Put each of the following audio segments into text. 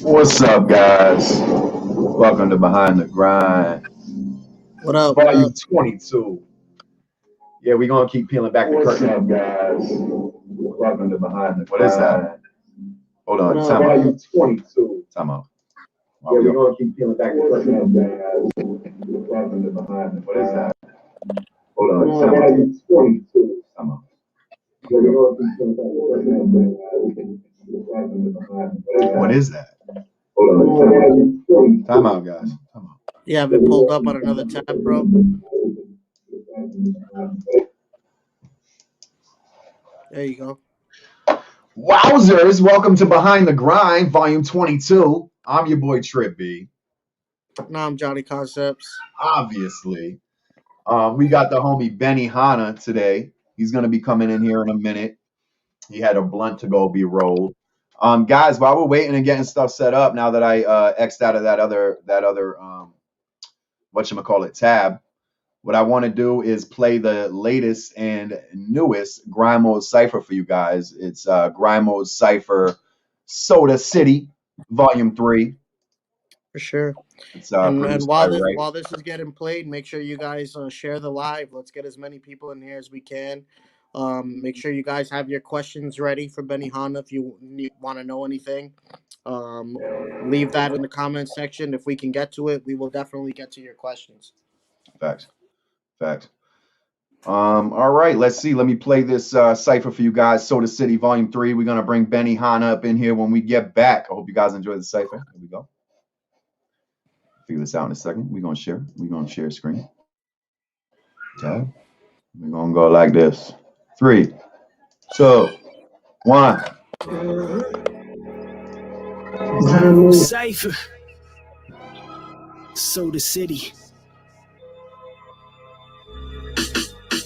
What's up, guys? Welcome to Behind the Grind. What up? Volume 22. Yeah, we're going to keep peeling back the curtain. What's up, guys? Welcome to Behind the Grind. What is that? Hold on. What up? Time out. Volume 22. Time out. Yeah, we're going to keep peeling back the curtain. What's up, guys? Welcome to Behind the Grind. What is that? Hold on. Volume Time out. 22. Time out. Yeah, we're going to keep peeling back the curtain. Welcome to Behind the Grind. What is that? Hold on. Time out, guys. Time out. You have it pulled up on another tab, bro. There you go. Wowzers. Welcome to Behind the Grind, Volume 22. I'm your boy, Trip B. Now I'm Johnny ConCepTz. Obviously. We got the homie Beni-Hana today. He's going to be coming in here in a minute. He had a blunt to go be rolled. Guys, while we're waiting and getting stuff set up, now that I X'd out of that other whatchamacallit tab, what I want to do is play the latest and newest Grind Mode Cypher for you guys. It's Grind Mode Cypher Soda City, Volume 3. For sure. It's And produced while by this Ray. while this is getting played, make sure you guys share the live. Let's get as many people in here as we can. Make sure you guys have your questions ready for Beni-Hana if you want to know anything. Leave that in the comment section. If we can get to it, we will definitely get to your questions. Facts. All right, let's see. Let me play this cipher for you guys. Soda City Volume 3. We're gonna bring Beni-Hana up in here when we get back. I hope you guys enjoy the cipher. Here we go. Figure this out in a second. We're gonna share screen. Okay. We're gonna go like this. 3, 2, 1. Grind Mode Cypher. Soda City.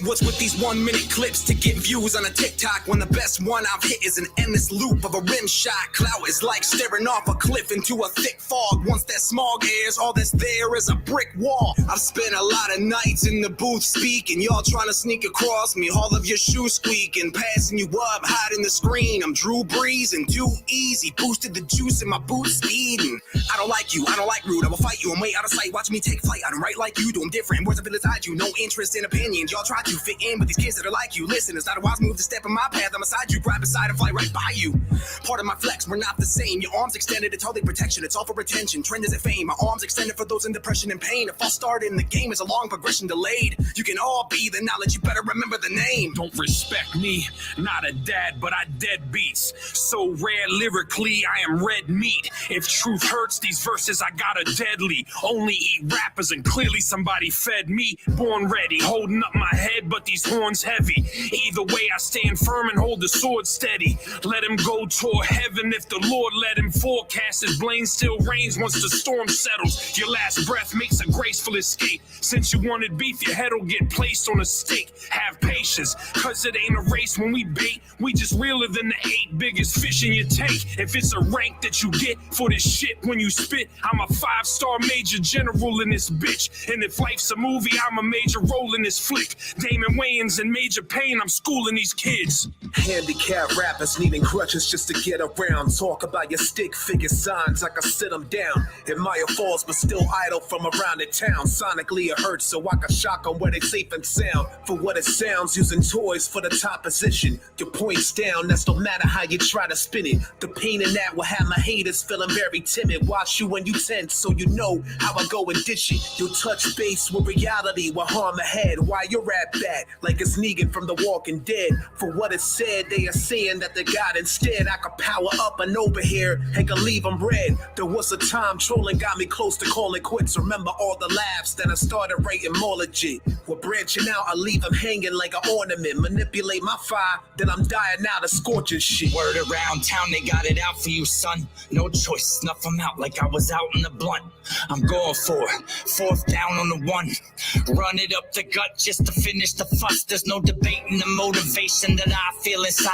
What's with these 1-minute clips to get views on a TikTok when the best one I've hit is an endless loop of a rim shot? Clout is like staring off a cliff into a thick fog. Once that smog airs, all that's there is a brick wall. I've spent a lot of nights in the booth speaking, y'all trying to sneak across me, all of your shoes squeaking, passing you up, hiding the screen. I'm Drew Brees and too easy, boosted the juice in my boot speeding. I don't like you, I don't like rude, I will fight you, I'm way out of sight, watch me take flight. I don't write like you do, I'm different, words I feel inside you, no interest in opinions. Y'all try to fit in with these kids that are like you. Listen, it's not a wise move to step in my path. I'm beside you, grab beside and fly right by you. Part of my flex, we're not the same. Your arms extended, it's holding protection, it's all for retention. Trend isn't fame, my arms extended for those in depression and pain. If I start in the game, it's a long progression delayed. You can all be the knowledge, you better remember the name. Don't respect me, not a dad, but I dead beats. So rare lyrically, I am red meat. If truth hurts, these verses I got a deadly. Only eat rappers and clearly somebody fed me. Born ready, holding up my head, but these horns heavy. Either way, I stand firm and hold the sword steady. Let him go toward heaven if the Lord let him forecast. His blame still rains once the storm settles. Your last breath makes a graceful escape. Since you wanted beef, your head'll get placed on a stake. Have patience, cause it ain't a race when we bait. We just realer than the 8 biggest fish in your tank. If it's a rank that you get for this shit when you spit, I'm a 5-star major general in this bitch. And if life's a movie, I'm a major role in this flick. Damon Wayans in Major Pain, I'm schooling these kids. Handicapped rappers needing crutches just to get around. Talk about your stick figure signs, I can sit them down. Admire falls, but still idle from around the town. Sonically it hurts, so I can shock them where they safe and sound. For what it sounds, using toys for the top position. Your point's down, that's no matter how you try to spin it. The pain in that will have my haters feeling very timid. Watch you when you tense, so you know how I go and dish it. You'll touch base with reality, will harm ahead. While you're at bat, like it's Negan from The Walking Dead. For what it said, they are saying that they got instead. I could power up and over here and can leave them red. There was a time trolling got me close to calling quits. Remember all the laughs that I started writing more legit. We're branching out, I leave them hanging like an ornament. Manipulate my fire, then I'm dying out of scorching shit. Word around town, they got it out for you, son. No choice, snuff them out like I was out in the blunt. I'm going for it, 4th down on the 1. Run it up the gut just to finish finish the fuss. There's no debating the motivation that I feel inside.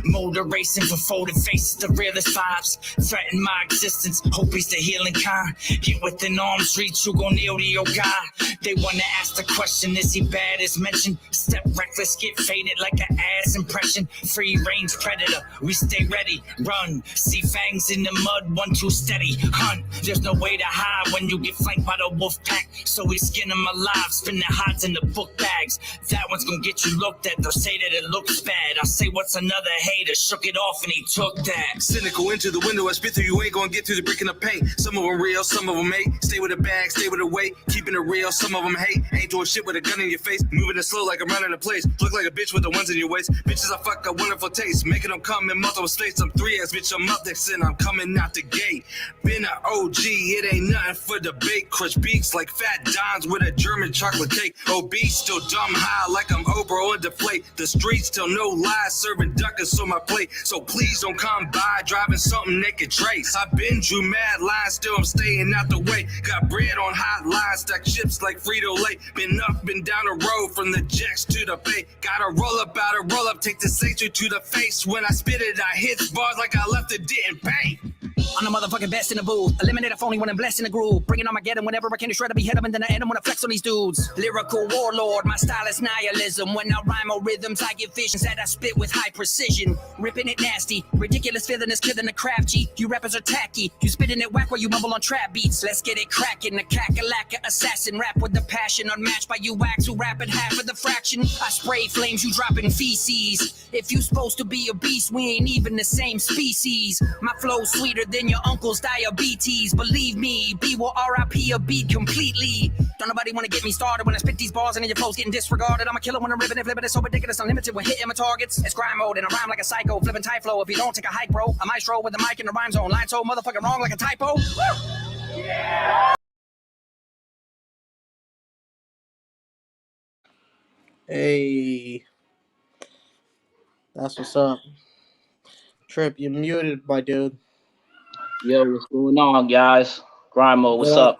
Motor racing for folded faces, the realest vibes. Threaten my existence, hope he's the healing kind. Get within arm's reach, you gon' kneel to your God. They wanna ask the question, is he bad as mentioned? Step reckless, get faded like an ass impression. Free range predator, we stay ready, run. See fangs in the mud, 1 2 steady, hunt. There's no way to hide when you get flanked by the wolf pack. So we skin them alive, spin their hides in the book bags. That one's gonna get you looked at, they'll say that it looks bad. I'll say what's another hater, shook it off and he took that. Cynical into the window, I spit through, you ain't gonna get through the brick in the paint. Some of them real, some of them hate. Stay with a bag, stay with a weight. Keeping it real, some of them hate. Ain't doing shit with a gun in your face. Moving it slow like I'm running a place. Look like a bitch with the ones in your waist. Bitches, I fuck a wonderful taste. Making them come in multiple states. I'm 3X, bitch, I'm up next and I'm coming out the gate. Been a OG, it ain't nothing for debate. Crush beats like fat dimes with a German chocolate cake. Obese, still dumb high like I'm Oprah on deflate. The streets still no lies, serving duckers on my plate. So please don't come by driving something they can trace. I've been drew mad lines, still I'm staying out the way. Got bread on hot lines, stack chips like Frito-Lay. Been up and down the road from the jacks to the bay. Gotta roll up out of roll up, take the sanctuary to the face. When I spit it, I hit bars like I left it, didn't pay. I'm the motherfucking best in the booth. Eliminate a phony when I'm blessed in the groove. Bringing on my get 'em whenever I can to shred to be hit 'em, and then I end 'em when I flex on these dudes. Lyrical warlord, my style is nihilism. When I rhyme on rhythms, I get visions that I spit with high precision. Ripping it nasty, ridiculous feeling is killing the craft G. You rappers are tacky, you spitting it whack while you mumble on trap beats. Let's get it cracking, the cackalacker assassin. Rap with the passion, unmatched by you wax who rap at half of the fraction. I spray flames, you dropping feces. If you supposed to be a beast, we ain't even the same species. My flow's sweeter than your uncle's diabetes. Believe me, B will RIP a beat completely. Don't nobody wanna get me started when I spit these bars and then your flow's getting disregarded. I'm a killer when I'm ripping and flipping. It's so ridiculous, unlimited with hitting my targets. It's grind mode and I rhyme like a psycho, flipping tight flow. If you don't take a hike, bro, I might stroll with the mic in the rhyme zone. Line so motherfucking wrong like a typo. Woo! Yeah. Hey, that's what's up. Trip, you're muted, my dude. Yo, what's going on, guys? Grind Mode, what's up?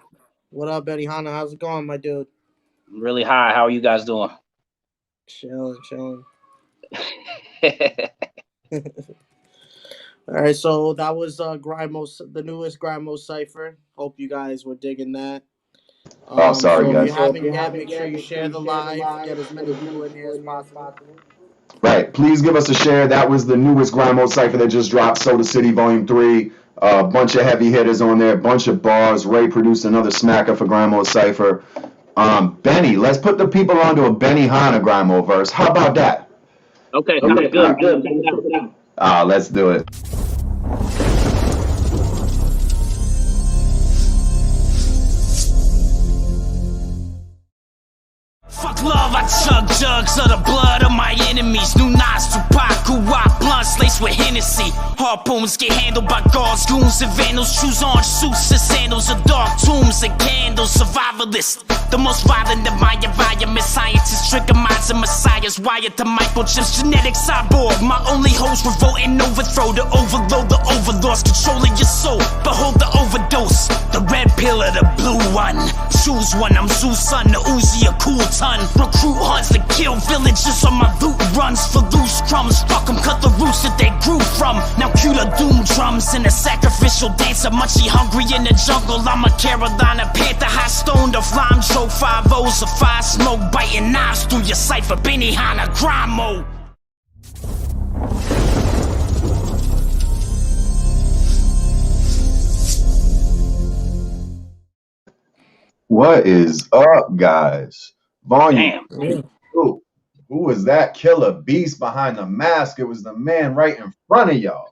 What up, Beni-Hana? How's it going, my dude? I'm really high. How are you guys doing? Chilling. All right, so that was Grind Mode, the newest Grind Mode Cypher. Hope you guys were digging that. Oh, sorry, so guys. If you haven't yet, make sure you share the live, get as many people in here as possible. Right. Please give us a share. That was the newest Grind Mode Cypher that just dropped, Soda City Volume 3. A bunch of heavy hitters on there, a bunch of bars. Ray produced another smacker for Grind Mode Cypher. Benny, let's put the people onto a Beni-Hana Grind Mode verse. How about that? Okay, good. Let's do it. Fuck love, I chug jugs of the blood of my enemies. New knives, Tupac, wop, blunts laced with Hennessy. Harpoons get handled by guards, goons, and vandals. Shoes on, suits and sandals of dark tombs and candles. Survivalist, the most violent of my environment. Scientists, trigger minds and messiahs. Wired to microchips, genetic cyborg. My only hoes revolt and overthrow. The overload, the overlords controlling your soul. Behold the overdose, the red pill or the blue one. Choose one, I'm Zeus' son, the Uzi, a cool ton. Recruit hunts to kill villages on my loot runs for loose crumbs. Fuck 'em, cut the roots that they grew from. Now cue the doom drums in a sacrificial dance. A munchie hungry in the jungle. I'm a Carolina Panther, high stoned of lime joke. 5-0s of fire smoke, biting knives through your cipher. Beni-Hana Grind Mode. What is up, guys? Volume. Damn. Who was that killer beast behind the mask? It was the man right in front of y'all.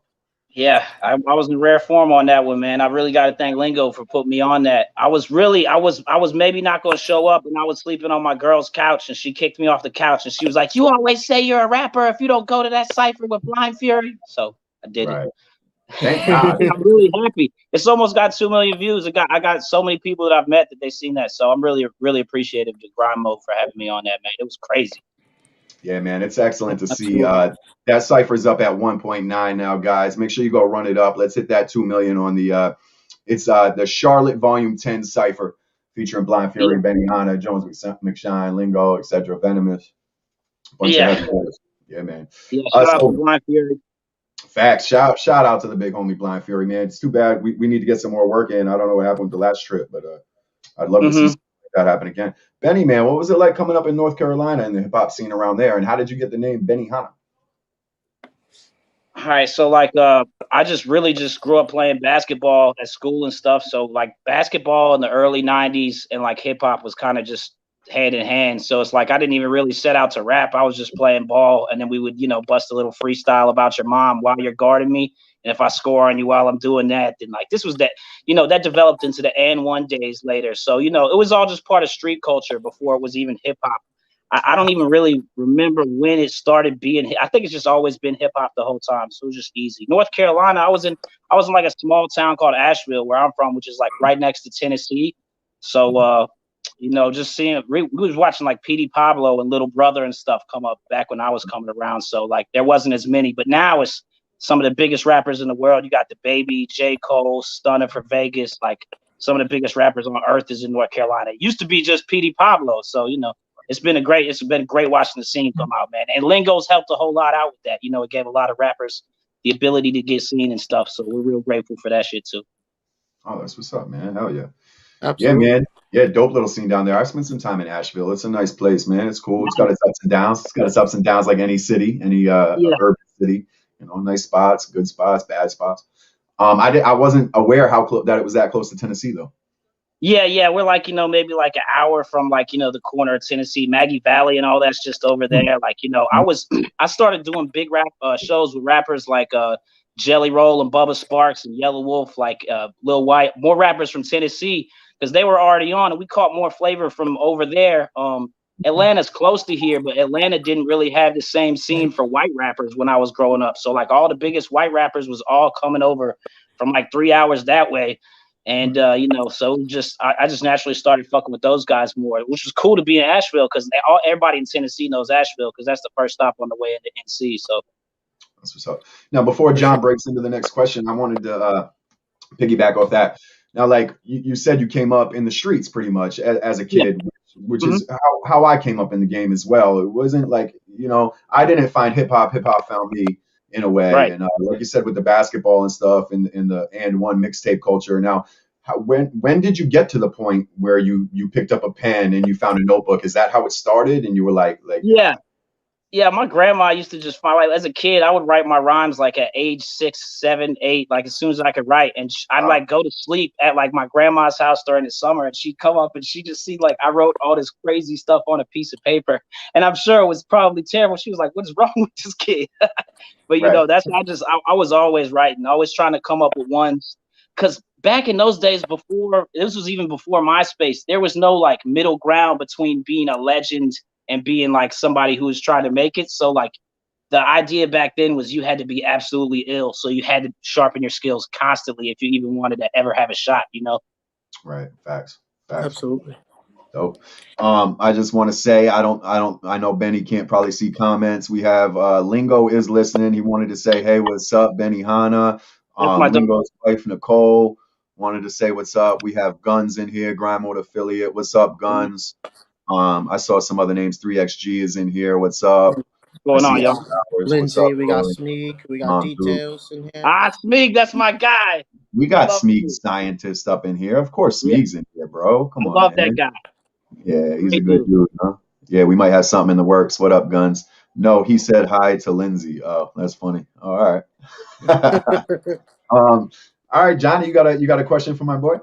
Yeah, I was in rare form on that one, man. I really got to thank Lingo for putting me on that. I was maybe not going to show up, and I was sleeping on my girl's couch, and she kicked me off the couch, and she was like, "You always say you're a rapper if you don't go to that cypher with Blind Fury." So I did it. Thank God. I'm really happy. It's almost got 2 million views. I got so many people that I've met that they've seen that. So I'm really, really appreciative to Grind Mode for having me on that, man. It was crazy. Yeah, man, it's excellent to see. That cypher's up at 1.9 now, guys. Make sure you go run it up. Let's hit that 2 million on the it's the Charlotte Volume 10 cypher featuring Blind Fury, Beni-Hana, Jones McShine, Lingo, etc. Venomous. Bunch Yeah. of headliners. Yeah, man. Yeah, shout out So to Blind Fury. facts. Shout out to the big homie Blind Fury, man. It's too bad we need to get some more work in. I don't know what happened with the last trip, but I'd love to see something like that happen again. Benny, man, what was it like coming up in North Carolina and the hip hop scene around there? And how did you get the name Beni-Hana? All right, so like I just really just grew up playing basketball at school and stuff. So like basketball in the early 90s and like hip hop was kind of just hand in hand. So it's like I didn't even really set out to rap. I was just playing ball, and then we would, bust a little freestyle about your mom while you're guarding me. And if I score on you while I'm doing that, then like this was that, that developed into the and one days later. So, it was all just part of street culture before it was even hip hop. I don't even really remember when it started being. I think it's just always been hip hop the whole time. So it was just easy. North Carolina, I was in like a small town called Asheville, where I'm from, which is like right next to Tennessee. So, just seeing, we was watching like P.D. Pablo and Little Brother and stuff come up back when I was coming around. So like there wasn't as many, but now it's some of the biggest rappers in the world. You got the Baby, J. Cole, Stunner for Vegas. Like some of the biggest rappers on earth is in North Carolina. It used to be just P.D. Pablo. So, it's been great watching the scene come out, man. And Lingo's helped a whole lot out with that. It gave a lot of rappers the ability to get seen and stuff. So we're real grateful for that shit too. Oh, that's what's up, man. Hell yeah. Absolutely. Yeah, man. Yeah, dope little scene down there. I spent some time in Asheville. It's a nice place, man. It's cool. It's got its ups and downs. It's got its ups and downs like any city, any urban city. Nice spots, good spots, bad spots. I wasn't aware that it was that close to Tennessee though. Yeah, we're like, maybe like an hour from like, the corner of Tennessee, Maggie Valley and all that's just over there. Like, I started doing big rap shows with rappers like Jelly Roll and Bubba Sparks and Yellow Wolf, like Lil White, more rappers from Tennessee, because they were already on and we caught more flavor from over there. Atlanta's close to here, but Atlanta didn't really have the same scene for white rappers when I was growing up. So like all the biggest white rappers was all coming over from like 3 hours that way. And, so I just naturally started fucking with those guys more, which was cool to be in Asheville because everybody in Tennessee knows Asheville because that's the first stop on the way into NC. So that's what's up. Now, before John breaks into the next question, I wanted to piggyback off that. Now, like you said, you came up in the streets pretty much as a kid, which is how I came up in the game as well. It wasn't like, I didn't find hip hop found me in a way. Right. And like you said, with the basketball and stuff in the and one mixtape culture. Now, when did you get to the point where you picked up a pen and you found a notebook? Is that how it started? And you were like yeah. My grandma used to just find, like, as a kid, I would write my rhymes like at age 6, 7, 8, like as soon as I could write. And I'd like go to sleep at like my grandma's house during the summer, and she'd come up and she'd just see like I wrote all this crazy stuff on a piece of paper. And I'm sure it was probably terrible. She was like, "What is wrong with this kid?" But that's I was always writing, always trying to come up with ones, because back in those days, this was even before MySpace, there was no like middle ground between being a legend and being like somebody who was trying to make it. So like the idea back then was you had to be absolutely ill. So you had to sharpen your skills constantly if you even wanted to ever have a shot, Right. Facts. Absolutely. Dope. I just want to say, I know Benny can't probably see comments. We have Lingo is listening. He wanted to say, hey, what's up, Beni-Hana? Lingo's wife, Nicole, wanted to say what's up. We have Guns in here, Grind Mode affiliate. What's up, Guns? I saw some other names. 3XG is in here. What's up? What's going on, y'all? Lindsay, we got Smeek, we got Details in here. Smeek, that's my guy. We got Smeek Scientist up in here. Of course, Smeek's in here, bro. Come on, love that guy. Yeah, he's a good dude, huh? Yeah, we might have something in the works. What up, Guns? No, he said hi to Lindsay. Oh, that's funny. All right. All right, Johnny, you got a question for my boy?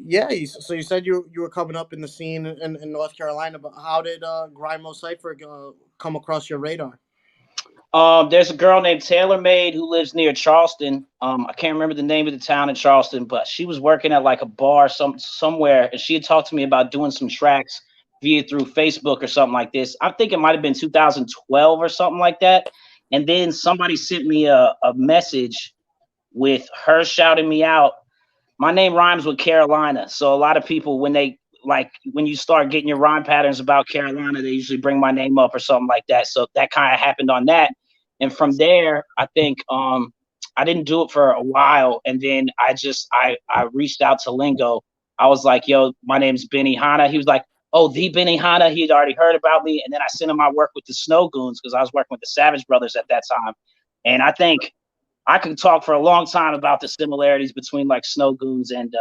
Yeah. So you said you were coming up in the scene in North Carolina, but how did Grind Mode Cypher come across your radar? There's a girl named Taylor Made who lives near Charleston. I can't remember the name of the town in Charleston, but she was working at like a bar somewhere, and she had talked to me about doing some tracks through Facebook or something like this. I think it might have been 2012 or something like that. And then somebody sent me a message with her shouting me out. My name rhymes with Carolina, so a lot of people, when you start getting your rhyme patterns about Carolina, they usually bring my name up or something like that. So that kind of happened on that. And from there, I think I didn't do it for a while. And then I reached out to Lingo. I was like, yo, my name's Beni-Hana. He was like, oh, the Beni-Hana, he had already heard about me. And then I sent him my work with the Snow Goons because I was working with the Savage Brothers at that time. And I think I could talk for a long time about the similarities between like Snow Goons and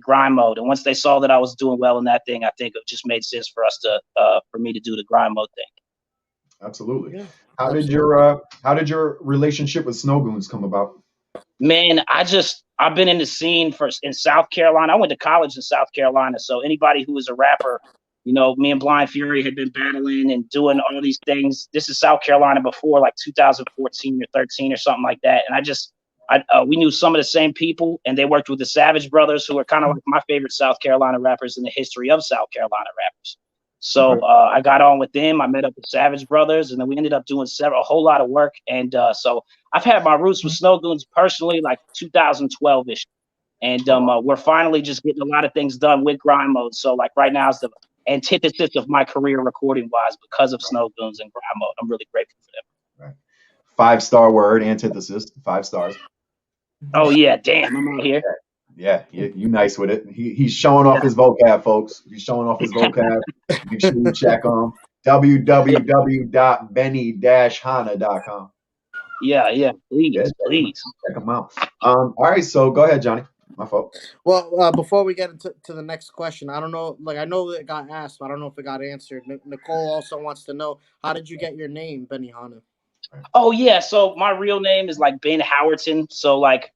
Grind Mode. And once they saw that I was doing well in that thing, I think it just made sense for us to for me to do the Grind Mode thing. Absolutely. Yeah, How did your relationship with Snow Goons come about? Man, I've been in the scene in South Carolina. I went to college in South Carolina. So anybody who was a rapper, you know, me and Blind Fury had been battling and doing all these things. This is South Carolina before like 2014 or 13 or something like that. And we knew some of the same people, and they worked with the Savage Brothers, who are kind of like my favorite South Carolina rappers in the history of South Carolina rappers. So I got on with them. I met up with Savage Brothers, and then we ended up doing a whole lot of work. And so I've had my roots with Snow Goons personally, like 2012-ish. And we're finally just getting a lot of things done with Grind Mode. So like right now is the antithesis of my career recording wise because of Snow Goons and Grind Mode. I'm really grateful for them. Right. 5-star word, antithesis, 5 stars. Oh yeah, damn, I'm out here. Yeah, you nice with it. He's showing off his vocab, folks. He's showing off his vocab. Make sure you check on www.beni-hana.com. Yeah, please. Check him out. All right, so go ahead, Johnny. My fault. Well, before we get into the next question, I don't know. Like I know it got asked, but I don't know if it got answered. Nicole also wants to know, how did you get your name, Beni-Hana? Oh yeah, so my real name is like Ben Howerton. So like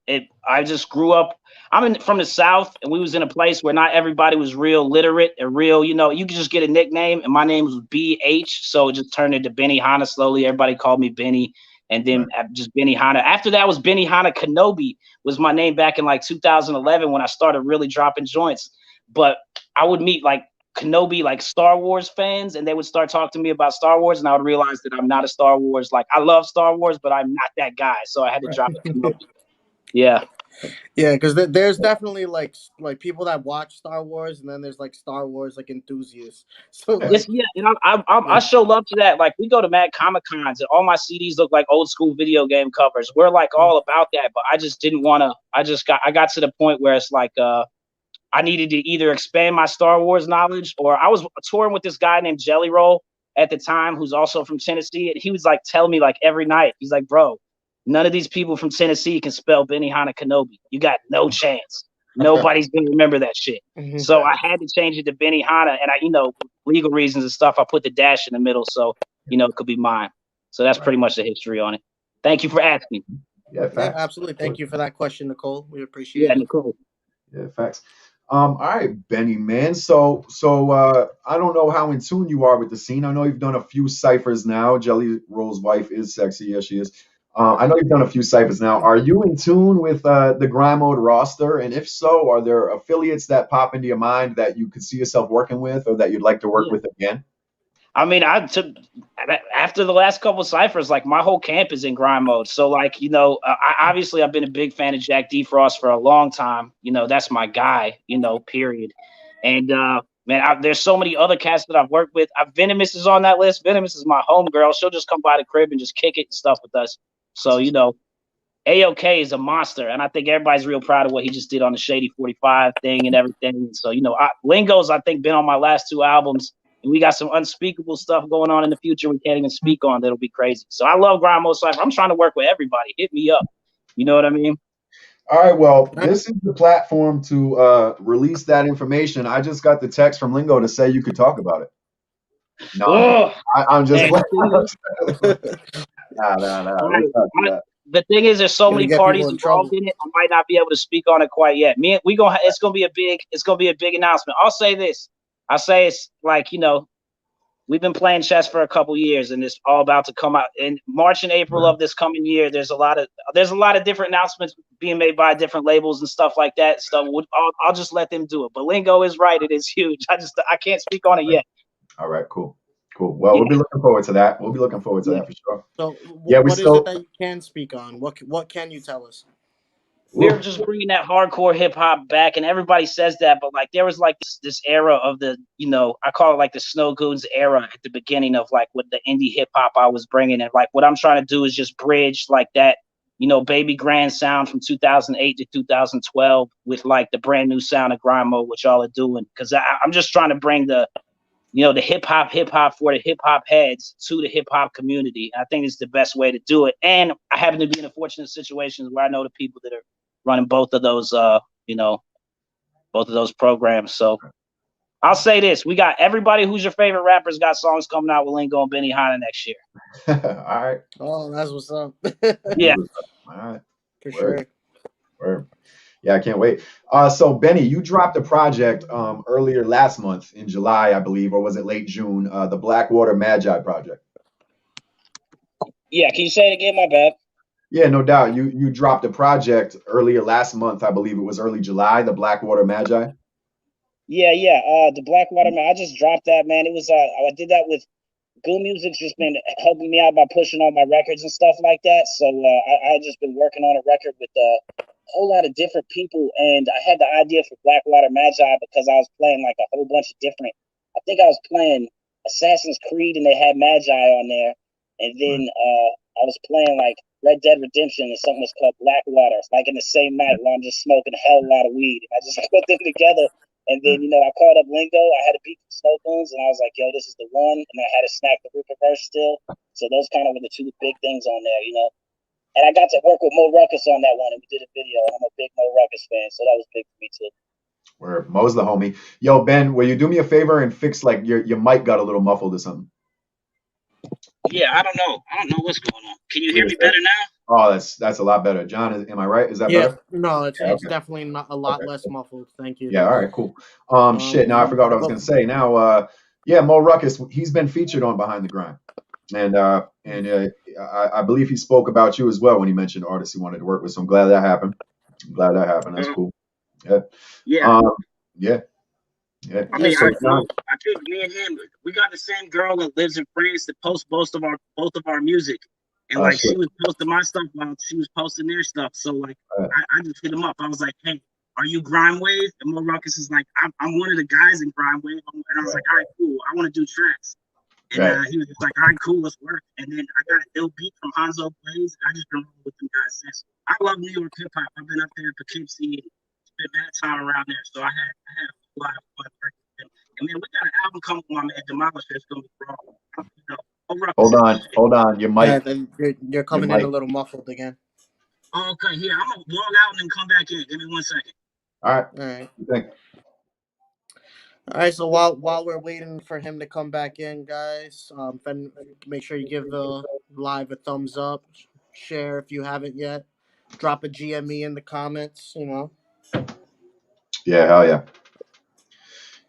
I just grew up. From the South, and we was in a place where not everybody was real literate and real, you know, you could just get a nickname, and my name was BH, so it just turned into Beni-Hana slowly. Everybody called me Benny, and then just Beni-Hana. After that was Beni-Hana Kenobi was my name back in like 2011 when I started really dropping joints. But I would meet like Kenobi, like Star Wars fans, and they would start talking to me about Star Wars, and I would realize that I'm not a Star Wars. Like I love Star Wars, but I'm not that guy, so I had to drop it. Kenobi. Yeah. Yeah, because there's definitely like people that watch Star Wars, and then there's like Star Wars like enthusiasts. So like, and I show love to that. Like we go to mad Comic Cons, and all my CDs look like old school video game covers. We're like all about that, but I just didn't want to. I got to the point where it's like I needed to either expand my Star Wars knowledge, or I was touring with this guy named Jelly Roll at the time, who's also from Tennessee, and he was like telling me like every night, he's like, bro, none of these people from Tennessee can spell Beni-Hana Kenobi. You got no chance. Nobody's gonna remember that shit. So I had to change it to Beni-Hana, and legal reasons and stuff, I put the dash in the middle, so it could be mine. So that's pretty much the history on it. Thank you for asking. Yeah, facts. Yeah, absolutely. Thank you for that question, Nicole. We appreciate it. Yeah, Nicole. Yeah, facts. All right, Benny, man. So I don't know how in tune you are with the scene. I know you've done a few ciphers now. Jelly Roll's wife is sexy. Yes, she is. I know you've done a few ciphers now. Are you in tune with the Grind Mode roster? And if so, are there affiliates that pop into your mind that you could see yourself working with, or that you'd like to work with again? I mean, after the last couple of ciphers, like my whole camp is in Grind Mode. So like, I've been a big fan of Jack Defrost for a long time. That's my guy, period. And man, there's so many other cats that I've worked with. Venomous is on that list. Venomous is my homegirl. She'll just come by the crib and just kick it and stuff with us. So, AOK is a monster, and I think everybody's real proud of what he just did on the Shady 45 thing and everything. So, Lingo's, I think, been on my last 2 albums, and we got some unspeakable stuff going on in the future we can't even speak on that'll be crazy. So I love Grind Mode Cypher. I'm trying to work with everybody. Hit me up. You know what I mean? All right, well, this is the platform to release that information. I just got the text from Lingo to say you could talk about it. No, I'm just No. The thing is, there's so many parties involved in it. I might not be able to speak on it quite yet. It's gonna be a big announcement. I'll say this. It's like, we've been playing chess for a couple years, and it's all about to come out in March and April of this coming year. There's a lot of different announcements being made by different labels and stuff like that. So I'll just let them do it. But Lingo is right; it is huge. I can't speak on it yet. All right, cool. Well, we'll be looking forward to that. We'll be looking forward to that for sure. So, what is it that you can speak on? What can you tell us? We're just bringing that hardcore hip hop back, and everybody says that, but like there was like this era of the, I call it like the Snow Goons era at the beginning of like what the indie hip hop I was bringing, and like what I'm trying to do is just bridge like that, Baby Grand sound from 2008 to 2012 with like the brand new sound of Grind Mode, which y'all are doing, because I'm just trying to bring the you know, the hip hop for the hip hop heads to the hip hop community. I think it's the best way to do it. And I happen to be in a fortunate situation where I know the people that are running both of those, you know, both of those programs. So I'll say this: we got everybody who's your favorite rappers got songs coming out with Lingo and Beni-Hana next year. All right. Oh, that's what's up. Yeah. All right. For sure. Word. Yeah, I can't wait. So Benny, you dropped a project earlier last month in July, I believe, or was it late June? The Blackwater Magi project. Yeah, can you say it again? My bad. Yeah, no doubt. You dropped a project earlier last month, I believe it was early July, the Blackwater Magi. Yeah. The Blackwater Man. I just dropped that, man. It was I did that with Goo Music's just been helping me out by pushing all my records and stuff like that. So I just been working on a record with a whole lot of different people, and I had the idea for Blackwater Magi because I was playing like a whole bunch of different. I think I was playing Assassin's Creed, and they had Magi on there, and then I was playing like Red Dead Redemption, and something was called Blackwater. Like in the same night while I'm just smoking a hell of a lot of weed. I just put them together. And then, you know, I called up Lingo. I had a beat from Snow Bones, and I was like, yo, this is the one. And I had to snack the Ripper verse still. So those kind of were the two big things on there, you know. And I got to work with Mo Ruckus on that one, and we did a video. And I'm a big Mo Ruckus fan, so that was big for me, too. Where Mo's the homie. Yo, Ben, will you do me a favor and fix, like, your mic got a little muffled or something? Yeah, I don't know. I don't know what's going on. Can you hear me better now? Oh, that's a lot better. John, am I right? Is that better? No, it's okay. definitely not a lot less muffled. Thank you. Yeah, all right, cool. Shit, now I forgot what I was gonna say. Now, yeah, Mo Ruckus, he's been featured on Behind the Grind, and I believe he spoke about you as well when he mentioned artists he wanted to work with. So I'm glad that happened. That's cool. Yeah. Yeah. Yeah. I mean, I think me and him, we got the same girl that lives in France that posts both of our music. And like she was posting my stuff while she was posting their stuff. So like I just hit him up. I was like, hey, are you Grind Wave? And Mo Ruckus is like, I'm one of the guys in Grind Wave. And I was like, all right, cool. I want to do tracks. And he was just like, all right, cool, let's work. And then I got an ill beat from Hanzo Blaze. I just been rolling with them guys since. I love New York hip hop. I've been up there in Poughkeepsie, spent that time around there. So I had a lot of fun working with them. And then we got an album coming with my man Demolisher. It's gonna be raw. You know, Hold on. Your mic. Yeah, you're coming in a little muffled again. Oh, okay, here. I'm gonna log out and then come back in. Give me 1 second. All right. All right. So while we're waiting for him to come back in, guys, make sure you give the live a thumbs up, share if you haven't yet, drop a GME in the comments. You know. Yeah, hell yeah.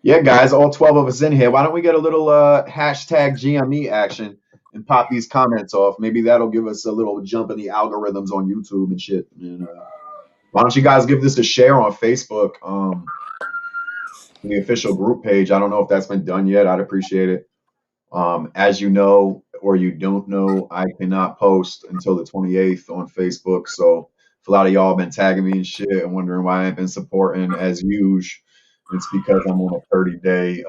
Yeah, guys, all 12 of us in here. Why don't we get a little hashtag GME action and pop these comments off? Maybe that'll give us a little jump in the algorithms on YouTube and shit. And why don't you guys give this a share on Facebook, the official group page? I don't know if that's been done yet. I'd appreciate it. As you know, or you don't know, I cannot post until the 28th on Facebook. So if a lot of y'all been tagging me and shit and wondering why I ain't been supporting as usual, it's because I'm on a 30-day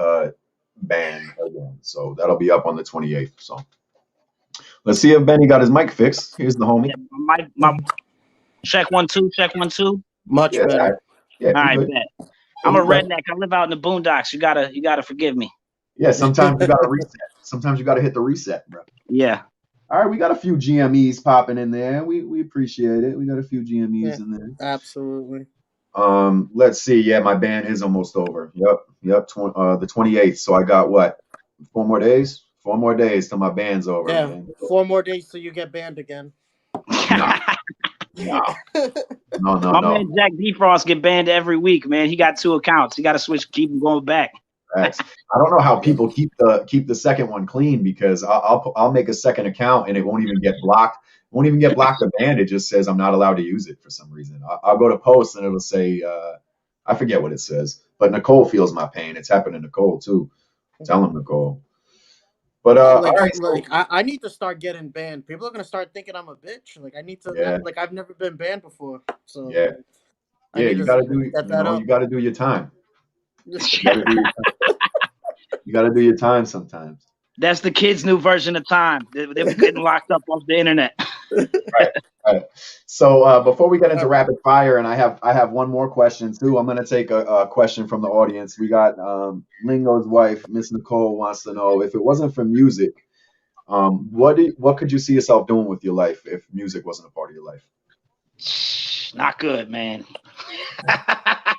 ban again. So that'll be up on the 28th. So let's see if Benny got his mic fixed. Here's the homie. Yeah, my check 1 2, check 1 2. Much better. Yeah, all right, bet. I'm a redneck. I live out in the boondocks. You gotta forgive me. Yeah, sometimes you gotta reset. Sometimes you gotta hit the reset, bro. Yeah. All right, we got a few GMEs popping in there. We appreciate it. We got a few GMEs in there. Absolutely. Let's see. Yeah, my ban is almost over. Yep. The 28th. So I got what? 4 more days? 4 more days till my ban's over. Yeah, man. 4 more days till you get banned again. No. My man Jack Defrost get banned every week, man. He got 2 accounts. He got to switch, keep him going back. I don't know how people keep the second one clean, because I'll make a second account and it won't even get blocked. Won't even get blocked or banned. It just says I'm not allowed to use it for some reason. I'll go to post and it'll say, I forget what it says, but Nicole feels my pain. It's happened to Nicole too. Tell him, Nicole. But all right, I need to start getting banned. People are gonna start thinking I'm a bitch. Like I need to. Like I've never been banned before. So you gotta do. You gotta do your time. You gotta do your time sometimes. That's the kids' new version of time. They were getting locked up off the internet. Right. So before we get into rapid fire, and I have one more question too. I'm gonna take a question from the audience. We got Lingo's wife, Miss Nicole, wants to know if it wasn't for music, what could you see yourself doing with your life if music wasn't a part of your life? Not good, man. I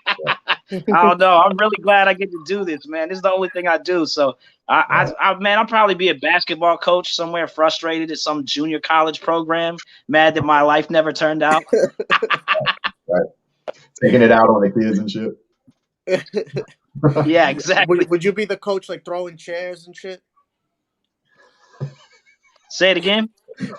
don't know. I'm really glad I get to do this, man. This is the only thing I do. So, man, I'll probably be a basketball coach somewhere, frustrated at some junior college program, mad that my life never turned out. Right. Taking it out on the kids and shit. Yeah, exactly. Would you be the coach, like throwing chairs and shit? Say it again.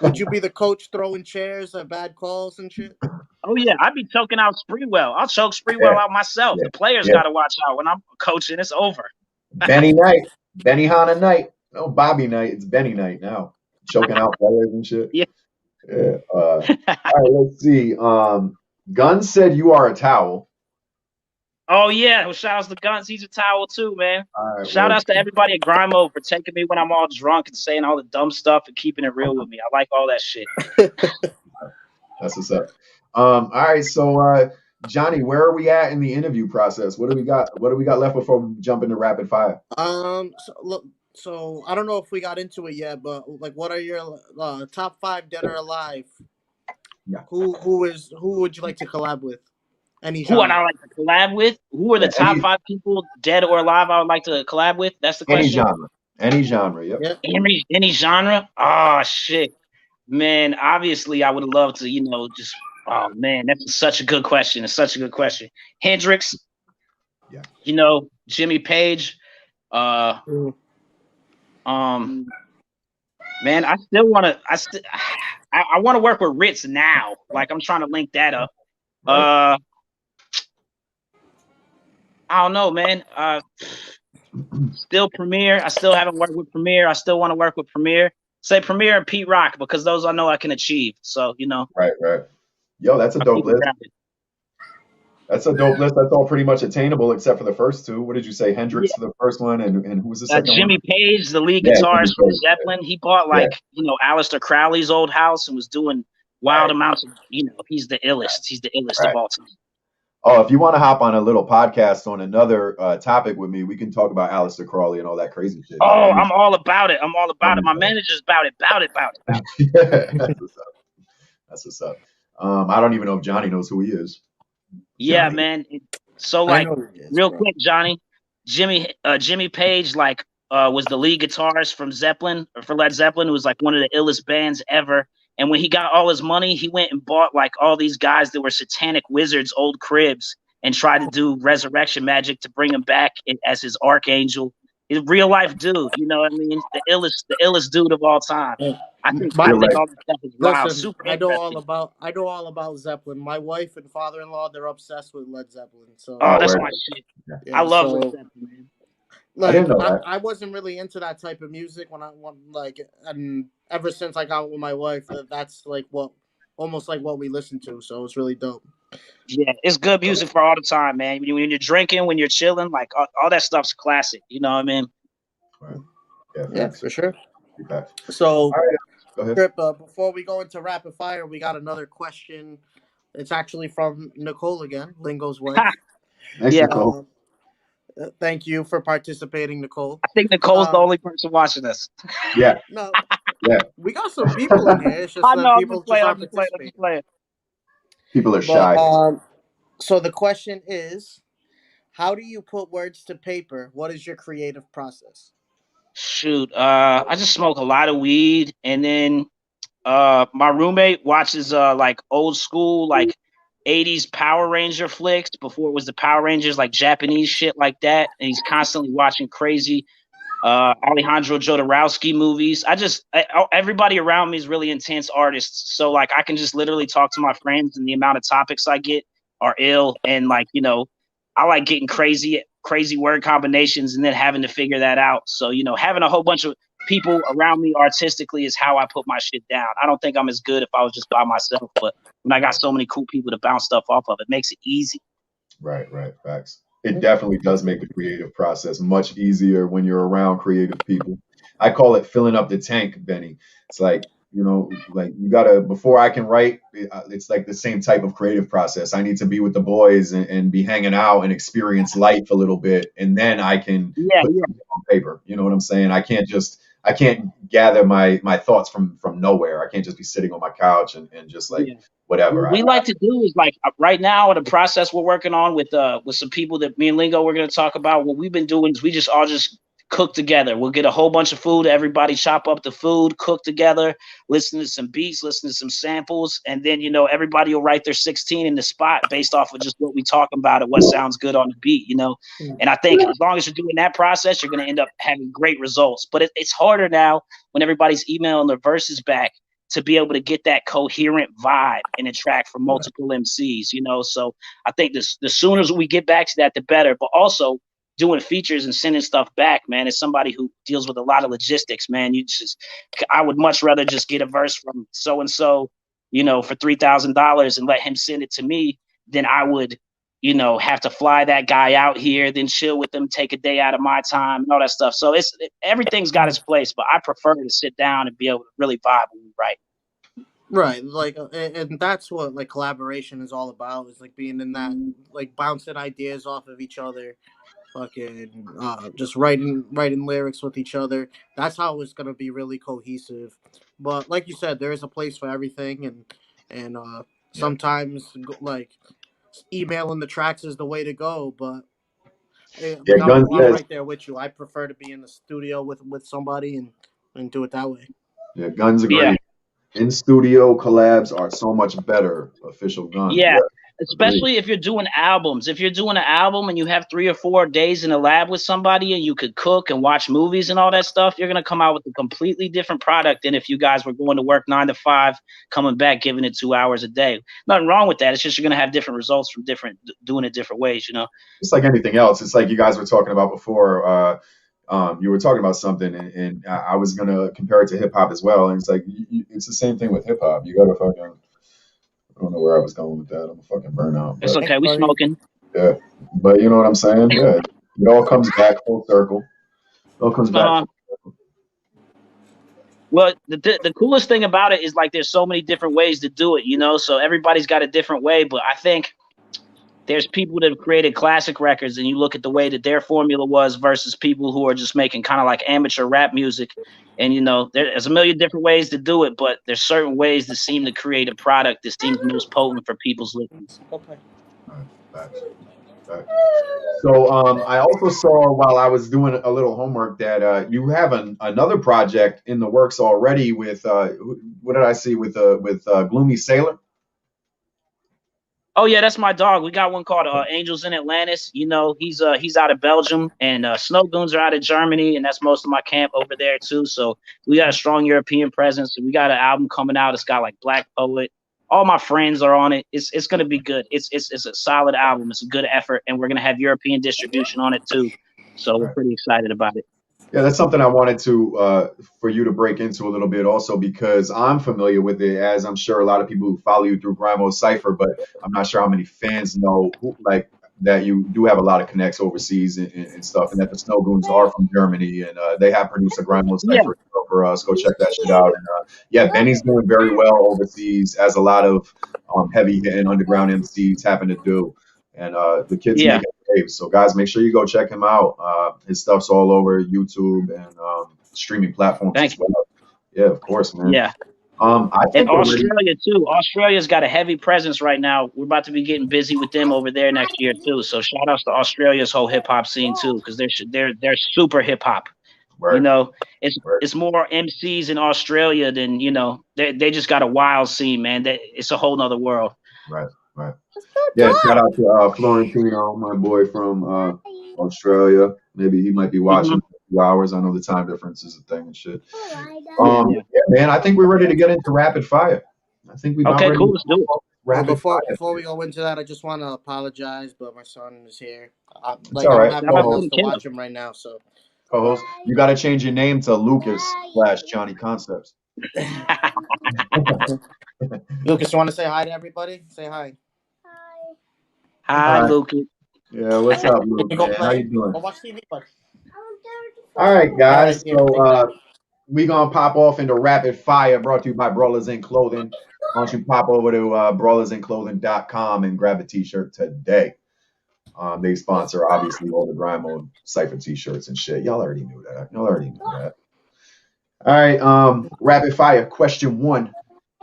Would you be the coach throwing chairs at bad calls and shit? Oh yeah, I'd be choking out Spreewell. I'll choke Spreewell out myself. The players got to watch out when I'm coaching. It's over. Benny night, Beni-Hana night. No Bobby night. It's Benny night now. Choking out players and shit. Yeah. All right, let's see. Gun said you are a towel. Oh yeah, well, shout outs to Guns. He's a towel too, man. Right, shout outs to everybody at Grind Mode for taking me when I'm all drunk and saying all the dumb stuff and keeping it real with me. I like all that shit. That's what's up. All right, so Johnny, where are we at in the interview process? What do we got? What do we got left before we jump into rapid fire? So I don't know if we got into it yet, but like, what are your top 5 dead or alive? Yeah. Who would you like to collab with? Who would I like to collab with? Who are the top 5 people, dead or alive, I would like to collab with? That's the question. Any genre. Yep. Any genre? Oh shit, man. Obviously, I would love to, just. Oh man, that's such a good question. It's such a good question. Hendrix. Yeah. Jimmy Page. Man, I still want to. I want to work with Ritz now. Like, I'm trying to link that up. I don't know, man. Still Premier. I still haven't worked with Premier. I still want to work with Premier. Say Premier and Pete Rock, because those I know I can achieve. So, Right. Yo, that's a dope list. That's a dope list. That's all pretty much attainable except for the first 2. What did you say? Hendrix for the first one, and who was the second Jimmy one? Page, the lead guitarist from Zeppelin. He bought Aleister Crowley's old house and was doing wild amounts of, he's the illest. He's the illest of all time. Oh, if you want to hop on a little podcast on another topic with me, we can talk about Aleister Crowley and all that crazy shit. Oh, I'm all about it. My manager's about it. That's what's up. I don't even know if Johnny knows who he is. Yeah, man. So real quick, Johnny, Jimmy Page was the lead guitarist from Zeppelin, or for Led Zeppelin. It was like one of the illest bands ever. And when he got all his money, he went and bought like all these guys that were satanic wizards' old cribs and tried to do resurrection magic to bring him back as his archangel. He's a real life dude, you know what I mean? The illest dude of all time. I think all this stuff is wild. Super I know all about Zeppelin. My wife and father-in-law, they're obsessed with Led Zeppelin. So that's my shit. Yeah, I love Led Zeppelin, man. Like, I wasn't really into that type of music and ever since I got with my wife, that's like almost like what we listen to. So it's really dope. Yeah, it's good music for all the time, man. When you're drinking, when you're chilling, like all that stuff's classic. You know what I mean? Right. Yeah, for sure. Okay. So, go ahead. Trip, before we go into rapid fire, we got another question. It's actually from Nicole again, Lingo's wife. Thanks, Nicole. Thank you for participating, Nicole. I think Nicole's the only person watching this. Yeah. No. Yeah. We got some people in here. It's just people just aren't participating. People are shy. So the question is, how do you put words to paper? What is your creative process? Shoot, I just smoke a lot of weed, and then my roommate watches like old school 80s Power Ranger flicks before it was the Power Rangers, like Japanese shit like that, and he's constantly watching crazy Alejandro Jodorowsky movies. Everybody around me is really intense artists, so like I can just literally talk to my friends, and the amount of topics I get are ill, and I like getting crazy word combinations and then having to figure that out. So having a whole bunch of people around me artistically is how I put my shit down. I don't think I'm as good if I was just by myself, but when I got so many cool people to bounce stuff off of, it makes it easy. Right, facts. It definitely does make the creative process much easier when you're around creative people. I call it filling up the tank, Benny. It's like you know, like you gotta, before I can write, it's like the same type of creative process. I need to be with the boys and be hanging out and experience life a little bit, and then I can Yeah, put yeah. something on paper. You know what I'm saying? I can't gather my thoughts from nowhere. I can't just be sitting on my couch and just like Yeah. whatever. What we like to do is like right now, the process we're working on with some people that me and Lingo we're going to talk about. What we've been doing is we just all just cook together. We'll get a whole bunch of food. Everybody chop up the food, cook together, listen to some beats, listen to some samples, and then everybody will write their 16 in the spot based off of just what we talk about and what sounds good on the beat. And I think as long as you're doing that process, you're going to end up having great results. But it's harder now when everybody's emailing their verses back to be able to get that coherent vibe in a track from multiple MCs, So I think the sooner we get back to that, the better. But also doing features and sending stuff back, man, as somebody who deals with a lot of logistics, man, I would much rather just get a verse from so-and-so, for $3,000 and let him send it to me than I would, have to fly that guy out here, then chill with them, take a day out of my time and all that stuff. So everything's got its place, but I prefer to sit down and be able to really vibe when we write. Right, like, and that's what like collaboration is all about. Is like being in that, like bouncing ideas off of each other, fucking just writing lyrics with each other. That's how it's gonna be really cohesive. But like you said, there is a place for everything, and sometimes like emailing the tracks is the way to go. But Yeah, like Gun I'm says, right there with you. I prefer to be in the studio with somebody and do it that way. yeah, Guns Yeah. agree. In studio collabs are so much better. Official Gun. Yeah, Agreed. especially if you're doing albums. If you're doing an album and you have 3 or 4 days in a lab with somebody and you could cook and watch movies and all that stuff, you're going to come out with a completely different product than if you guys were going to work 9 to 5, coming back, giving it 2 hours a day. Nothing wrong with that. It's just you're going to have different results from doing it different ways, It's like anything else. It's like you guys were talking about before. You were talking about something, and I was gonna compare it to hip hop as well. And it's like it's the same thing with hip hop. You gotta fucking. I don't know where I was going with that. I'm a fucking burnout. It's But okay. We smoking. yeah, but you know what I'm saying? Yeah, it all comes back full circle. It all comes back. Well, the coolest thing about it is like there's so many different ways to do it, So everybody's got a different way, but I think there's people that have created classic records, and you look at the way that their formula was versus people who are just making kind of like amateur rap music. And, there's a million different ways to do it, but there's certain ways that seem to create a product that seems most potent for people's listeners. Okay. So I also saw while I was doing a little homework that you have another project in the works already with what did I see with Gloomy Sailor? Oh yeah, that's my dog. We got one called Angels in Atlantis. He's out of Belgium, and Snow Goons are out of Germany, and that's most of my camp over there too. So we got a strong European presence. We got an album coming out. It's got like Black Poet. All my friends are on it. It's gonna be good. It's a solid album. It's a good effort, and we're gonna have European distribution on it too. So we're pretty excited about it. Yeah, that's something I wanted to for you to break into a little bit also, because I'm familiar with it, as I'm sure a lot of people who follow you through Grind Mode Cypher, but I'm not sure how many fans know that you do have a lot of connects overseas and stuff, and that the Snow Goons are from Germany, and they have produced a Grind Mode Cypher for us. Go check that shit out. And yeah, Benny's doing very well overseas, as a lot of heavy hitting underground MCs happen to do. And the kid's making waves. So guys, make sure you go check him out. His stuff's all over YouTube and streaming platforms as well. Yeah, of course, man. Yeah. I think and Australia too. Australia's got a heavy presence right now. We're about to be getting busy with them over there next year too. So shout outs to Australia's whole hip hop scene too, because they're super hip hop. Right. It's more MCs in Australia than they just got a wild scene, man. It's a whole nother world. Right. Yeah, shout out to Florentino, my boy from Australia. Maybe he might be watching for a few hours. I know the time difference is a thing and shit. Yeah, man, I think we're ready to get into rapid fire. I think we've okay, cool. Let's do it. Before we go into that, I just want to apologize, but my son is here. I right. don't have anyone else to watch him right now, so. Co-host, you got to change your name to Lucas/Johnny ConCepTz. Lucas, you want to say hi to everybody? Say hi. Hi, Lucas. Yeah, what's up, Lucas? How you doing? Go watch TV, bud. All right, guys. So we gonna pop off into rapid fire, brought to you by Brawlers in Clothing. Why don't you pop over to brawlersinclothing.com and grab a t-shirt today. They sponsor obviously all the Grind Mode Cypher t-shirts and shit. Y'all already knew that. All right, rapid fire. Question 1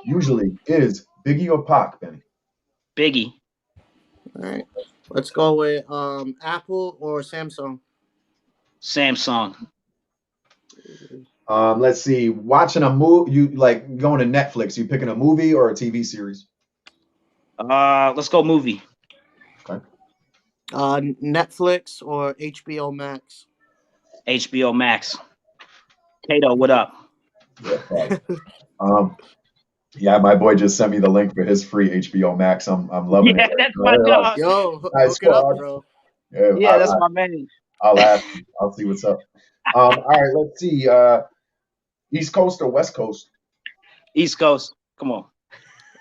usually is Biggie or Pac, Benny? Biggie. All right. Let's go with Apple or Samsung. Samsung. Let's see. Watching a movie, you like going to Netflix. You picking a movie or a TV series? Let's go movie. Okay. Netflix or HBO Max. HBO Max. Kato, what up? Yeah, yeah, my boy just sent me the link for his free HBO Max. I'm loving it. Yeah, that's my dog. Yo, Nice hook it up, squad. bro. Yeah, that's my man. I'll ask him. I'll see what's up. All right, let's see. East Coast or West Coast? East Coast. Come on.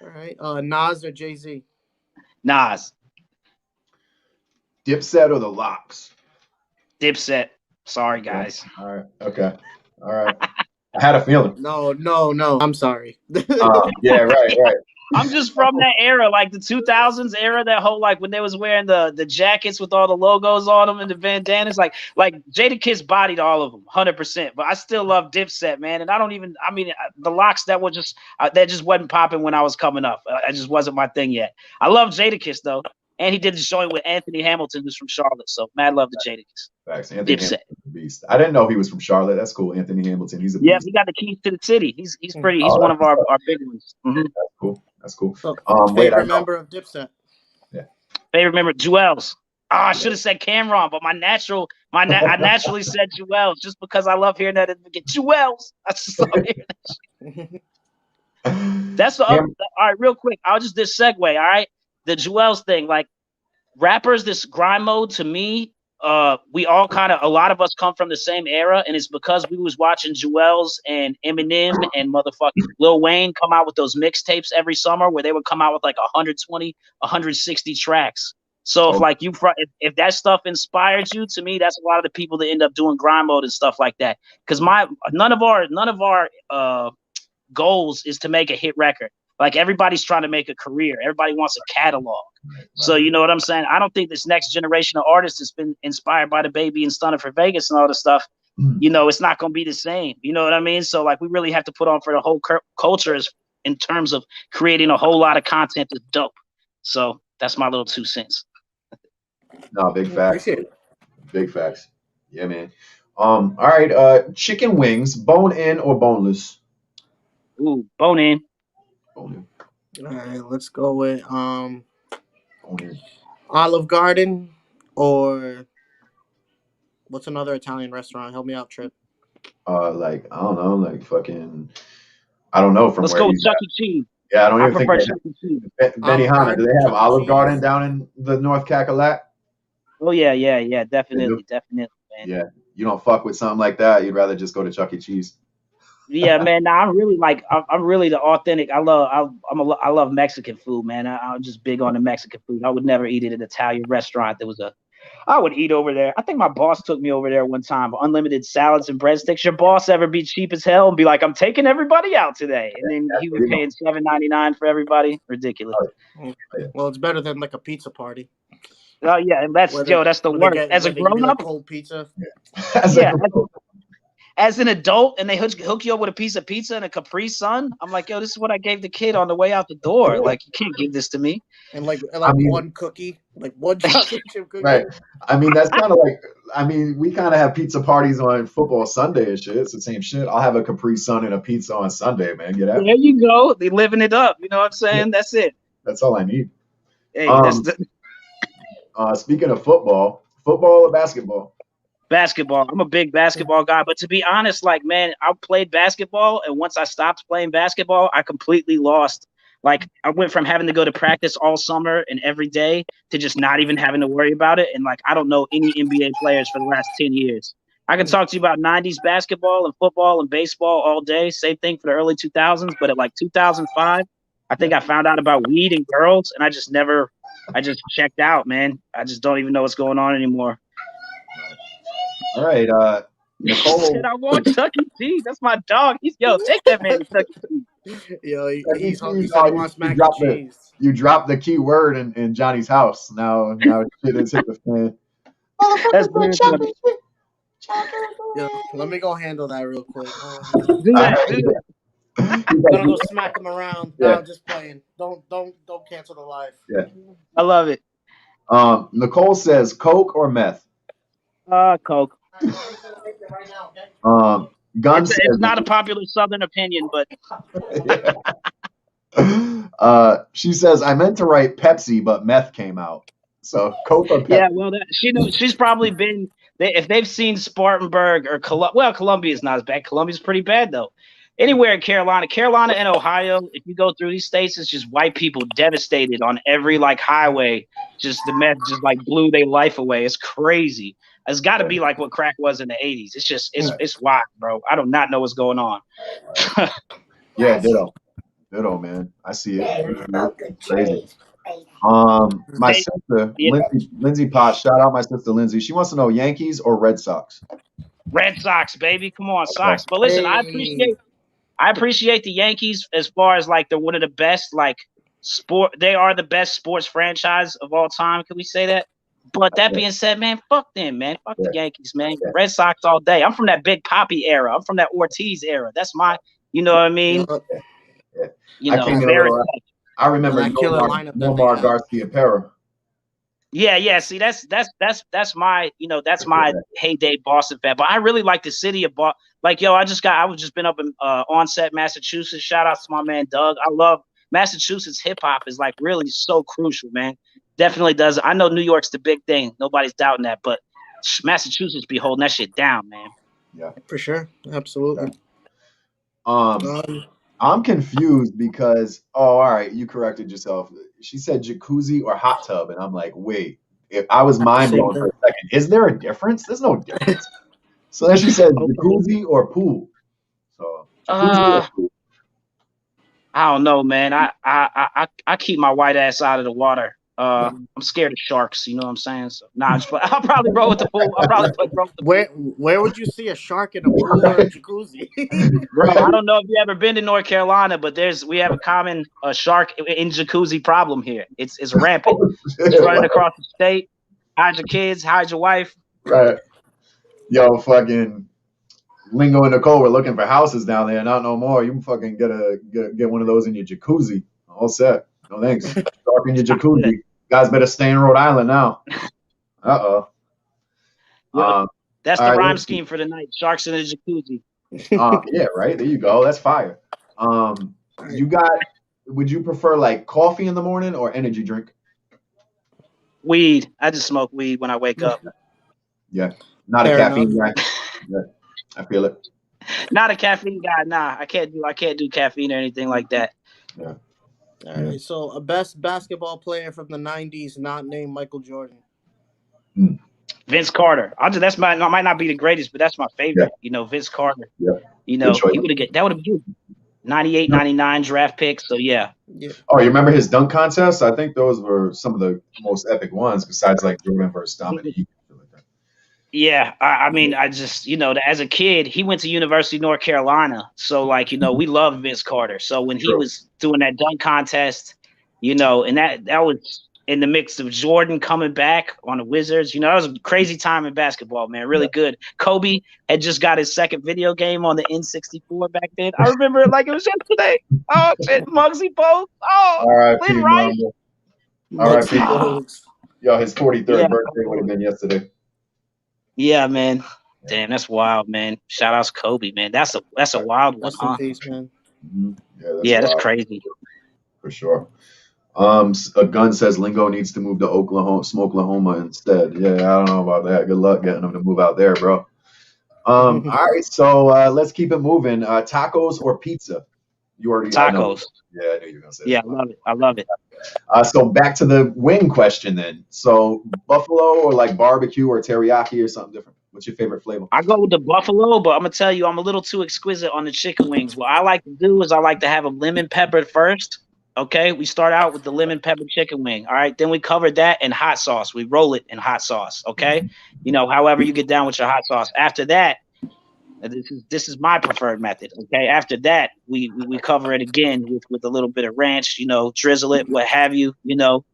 All right. Nas or Jay-Z? Nas. Dipset or the Locks? Dipset. Sorry, guys. All right. Okay. All right. I had a feeling. No. I'm sorry. Yeah, right. I'm just from that era, like the 2000s era, that whole like when they was wearing the jackets with all the logos on them and the bandanas, like Jadakiss bodied all of them 100%, but I still love Dipset, man. And the Locks that just wasn't popping when I was coming up. I just wasn't my thing yet. I love Jadakiss though, and he did the showing with Anthony Hamilton, who's from Charlotte, so mad love to Jadakiss. Facts. Anthony Dipset. Beast. I didn't know he was from Charlotte. That's cool. Anthony Hamilton. He's a Yeah, beast. he got the keys to the city. He's pretty. He's one of our big ones. Mm-hmm. That's cool. So, Wait, favorite member of Dipset? Yeah. Favorite member, Jewels. I should have said Cameron, but I naturally said Jewels just because I love hearing that. Jewels. I just love hearing that. That's the other. All right, real quick. I'll just this segue. All right, the Jewels thing. Like rappers, this grind mode to me. We all a lot of us come from the same era, and it's because we was watching Jewels and Eminem and motherfucking Lil Wayne come out with those mixtapes every summer where they would come out with like 120, 160 tracks. So if that stuff inspired you, to me, that's a lot of the people that end up doing grind mode and stuff like that. Because none of our goals is to make a hit record. Like everybody's trying to make a career. Everybody wants a catalog. Right. So you know what I'm saying? I don't think this next generation of artists has been inspired by the Baby and Stunner for Vegas and all this stuff. You know, it's not going to be the same. You know what I mean? So like we really have to put on for the whole culture in terms of creating a whole lot of content that's dope. So that's my little 2 cents. No, big facts. Big facts. Yeah, man. All right. Chicken wings, bone in or boneless? Ooh, bone in. All right, let's go with Olive Garden or what's another Italian restaurant? Help me out, Trip. Like I don't know, like fucking I don't know from Let's where go with Chuck E. Cheese. Yeah, I don't even prefer think Chuck E. Cheese. Beni-Hana, do they have Olive Garden down in the North Cackalack? Oh yeah, definitely, man. Yeah, you don't fuck with something like that. You'd rather just go to Chuck E. Cheese. Yeah, man. Nah, I'm really the authentic. I love Mexican food, man. I'm just big on the Mexican food. I would never eat at an Italian restaurant. I would eat over there. I think my boss took me over there one time for unlimited salads and breadsticks. Your boss ever be cheap as hell and be like, I'm taking everybody out today. And then he was paying $7.99 for everybody. Ridiculous. Well, it's better than like a pizza party. Oh yeah, that's the worst. As a grown up, cold pizza. Yeah. As an adult, and they hook you up with a piece of pizza and a Capri Sun, I'm like, yo, this is what I gave the kid on the way out the door. Like, you can't give this to me. And one cookie, like one chocolate chip cookie. Right. I mean, that's kind of like, we kind of have pizza parties on football Sunday and shit. It's the same shit. I'll have a Capri Sun and a pizza on Sunday, man. Get out. There you go. They living it up. You know what I'm saying? Yeah. That's it. That's all I need. Hey, speaking of football or basketball? Basketball. I'm a big basketball guy, but to be honest, like, man, I played basketball, and once I stopped playing basketball, I completely lost. Like, I went from having to go to practice all summer and every day to just not even having to worry about it. And like, I don't know any NBA players for the last 10 years. I can talk to you about 90s basketball and football and baseball all day. Same thing for the early 2000s. But at like 2005, I think I found out about weed and girls, and I just checked out, man. I just don't even know what's going on anymore. All right. Nicole, Shit, I want Chuck E. Cheese. That's my dog. Take that man to Chuck E. Cheese. Yo, Chuck E. he Cheese, said he wants mac and cheese. you dropped the key word in Johnny's house. Now shit has hit the fan. That's very funny. Yo, let me go handle that real quick. Do that. I'm gonna go smack him around. Yeah. No, I'm just playing. Don't cancel the live. Yeah. I love it. Nicole says Coke or meth. Coke. Gun says It's not a popular Southern opinion, but she says I meant to write Pepsi, but meth came out. So Coke or Pepsi? yeah, well, she's probably been. If they've seen Spartanburg or Columbia is not as bad. Columbia's pretty bad though. Anywhere in Carolina and Ohio, if you go through these states, it's just white people devastated on every like highway. Just the meth just like blew their life away. It's crazy. It's got to be like what crack was in the 80s. It's just it's wild, bro. I do not know what's going on. Yeah, ditto, man. I see it. Crazy. My sister, Lindsay Potts, shout out my sister Lindsay. She wants to know Yankees or Red Sox. Red Sox, baby. Come on, Sox. But listen, I appreciate the Yankees as far as like they're one of the best like sport. They are the best sports franchise of all time. Can we say that? But that being said, man, fuck them, man. Fuck the Yankees, man. Red Sox all day. I'm from that Big Papi era. I'm from that Ortiz era. That's my, you know what I mean? You know, very. I remember Nomar Garcia-Pera. Yeah. See, that's my, that's my heyday Boston fan. But I really like the city of Boston. Like, I was just been up in Onset, Massachusetts. Shout out to my man Doug. I love Massachusetts hip hop is like really so crucial, man. Definitely does. I know New York's the big thing. Nobody's doubting that, but Massachusetts be holding that shit down, man. Yeah, for sure. Absolutely. I'm confused because, all right, you corrected yourself. She said jacuzzi or hot tub, and I'm like, wait, if I was mind blown for a second, is there a difference? There's no difference. So then she said jacuzzi or pool. So jacuzzi or pool. I don't know, man. I keep my white ass out of the water. I'm scared of sharks. You know what I'm saying? So I'll probably roll with the pool. Where would you see a shark in a pool or a jacuzzi? Bro, I don't know if you ever been to North Carolina, but we have a common shark in jacuzzi problem here. It's rampant. It's running across the state. Hide your kids. Hide your wife. Right. Yo, fucking Lingo and Nicole were looking for houses down there. Not no more. You can fucking get one of those in your jacuzzi. All set. No thanks. Shark in your jacuzzi. Guys better stay in Rhode Island now. Uh-oh. That's the rhyme scheme for the night. Sharks in a jacuzzi. Yeah, right. There you go. That's fire. Would you prefer like coffee in the morning or energy drink? Weed. I just smoke weed when I wake up. Yeah. Not a caffeine guy. Yeah. I feel it. Not a caffeine guy. Nah, I can't do caffeine or anything like that. Yeah. All right, so a best basketball player from the 90s not named Michael Jordan. Vince Carter. That might not be the greatest, but that's my favorite. Yeah. Vince Carter. Yeah. He would have that would have been 98, 99 draft pick. So yeah. Oh, you remember his dunk contest? I think those were some of the most epic ones besides like Jordan versus Dominique. Yeah, I mean, I just, as a kid, he went to University of North Carolina. So, like, we love Vince Carter. So when he was doing that dunk contest, and that was in the mix of Jordan coming back on the Wizards. That was a crazy time in basketball, man. Really good. Kobe had just got his second video game on the N64 back then. I remember it like it was yesterday. Oh, shit. Muggsy Bogues. Oh, Lynn Rice. All right, people. Yo, his 43rd birthday would have been yesterday. Yeah, man. Damn, that's wild, man. Shout out to Kobe, man. That's a wild one, huh? Peace, man. Mm-hmm. Yeah, that's crazy. For sure. A gun says Lingo needs to move to Oklahoma instead. Yeah, I don't know about that. Good luck getting him to move out there, bro. All right, so let's keep it moving. Tacos or pizza? You already tacos. Yeah, I knew you were gonna say. Yeah, that. I love it. So back to the wing question then. So buffalo or like barbecue or teriyaki or something different? What's your favorite flavor? I go with the buffalo, but I'm gonna tell you, I'm a little too exquisite on the chicken wings. What I like to do is I like to have them lemon peppered first. Okay, we start out with the lemon pepper chicken wing. All right, then we cover that in hot sauce. We roll it in hot sauce. Okay, however you get down with your hot sauce. After that, This is my preferred method. Okay. After that, we cover it again with a little bit of ranch, drizzle it, what have you,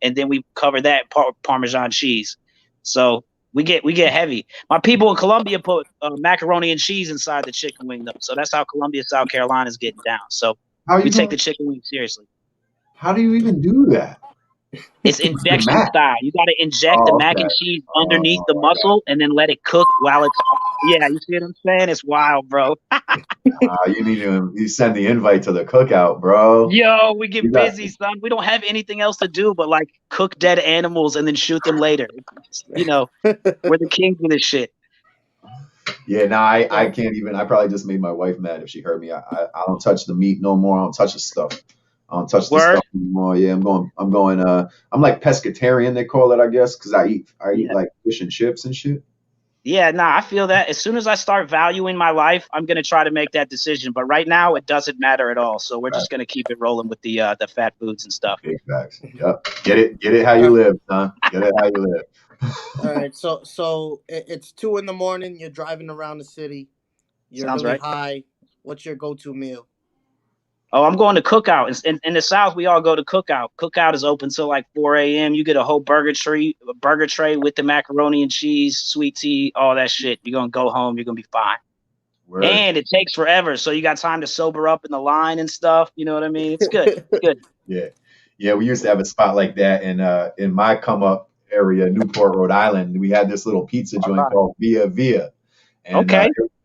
and then we cover that Parmesan cheese. So we get heavy. My people in Colombia put macaroni and cheese inside the chicken wing, though. So that's how Columbia, South Carolina is getting down. So we take the chicken wing seriously. How do you even do that? It's injection style. You got to inject the mac and cheese underneath the muscle and then let it cook while it's. Yeah, you see what I'm saying? It's wild, bro. You need to send the invite to the cookout, bro. Yo, we get busy, son. We don't have anything else to do but like cook dead animals and then shoot them later. We're the kings of this shit. Yeah, no, I can't even. I probably just made my wife mad if she heard me. I don't touch the meat no more. I don't touch the stuff. I don't touch the stuff anymore. Yeah, I'm like pescatarian, they call it, I guess, because I eat like fish and chips and shit. Yeah, I feel that as soon as I start valuing my life, I'm gonna try to make that decision. But right now, it doesn't matter at all. So we're just gonna keep it rolling with the fat foods and stuff. Big facts. Yep. Get it how you live, son. Get it how you live. All right. So it's 2 a.m. You're driving around the city. You're really high. What's your go-to meal? Oh, I'm going to Cookout. In the South, we all go to Cookout. Cookout is open till like 4 a.m. You get a whole burger tray with the macaroni and cheese, sweet tea, all that shit. You're going to go home. You're going to be fine. Word. And it takes forever. So you got time to sober up in the line and stuff. You know what I mean? It's good. It's good. Yeah. Yeah, we used to have a spot like that in my come-up area, Newport, Rhode Island. We had this little pizza joint called Via. And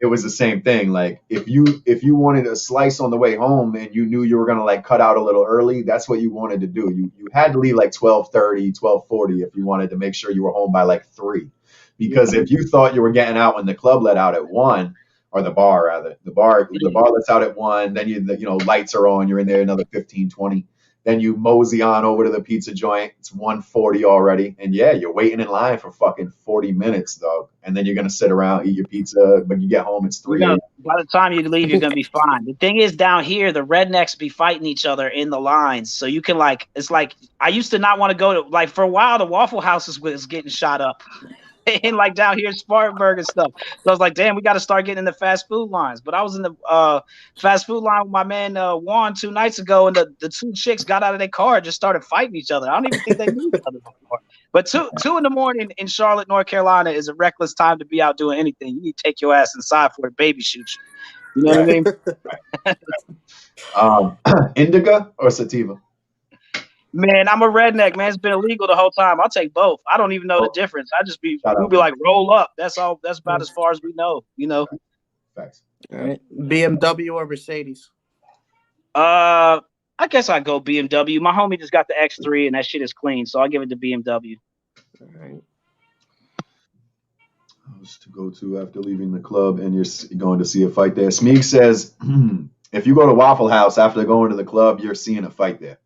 it was the same thing. Like if you wanted a slice on the way home and you knew you were gonna like cut out a little early, that's what you wanted to do. You had to leave like 12:30, 12:40 if you wanted to make sure you were home by like 3. Because if you thought you were getting out when the club let out at 1, or the bar rather, the bar lets out at 1, then lights are on, you're in there another 15, 20. Then you mosey on over to the pizza joint. It's 1:40 already. And yeah, you're waiting in line for fucking 40 minutes, though. And then you're going to sit around, eat your pizza. But you get home, it's 3 a.m. By the time you leave, you're going to be fine. The thing is, down here, the rednecks be fighting each other in the lines. So you can it's like, I used to not want to go to, like, for a while, the Waffle Houses was getting shot up. And like down here in Spartanburg and stuff. So I was like, damn, we got to start getting in the fast food lines. But I was in the fast food line with my man Juan 2 nights ago, and the 2 chicks got out of their car and just started fighting each other. I don't even think they knew each other before. But 2 a.m. in Charlotte, North Carolina is a reckless time to be out doing anything. You need to take your ass inside for a baby shoot you. You know what I mean? Indica or sativa? Man, I'm a redneck, man. It's been illegal the whole time. I'll take both. I don't even know the difference. We'll be like, roll up. That's all. That's about as far as we know, Facts. All right. BMW or Mercedes? I guess I go BMW. My homie just got the X3 and that shit is clean, so I'll give it to BMW. All right. To go to after leaving the club and you're going to see a fight there. Smeeg says, if you go to Waffle House after going to the club, you're seeing a fight there.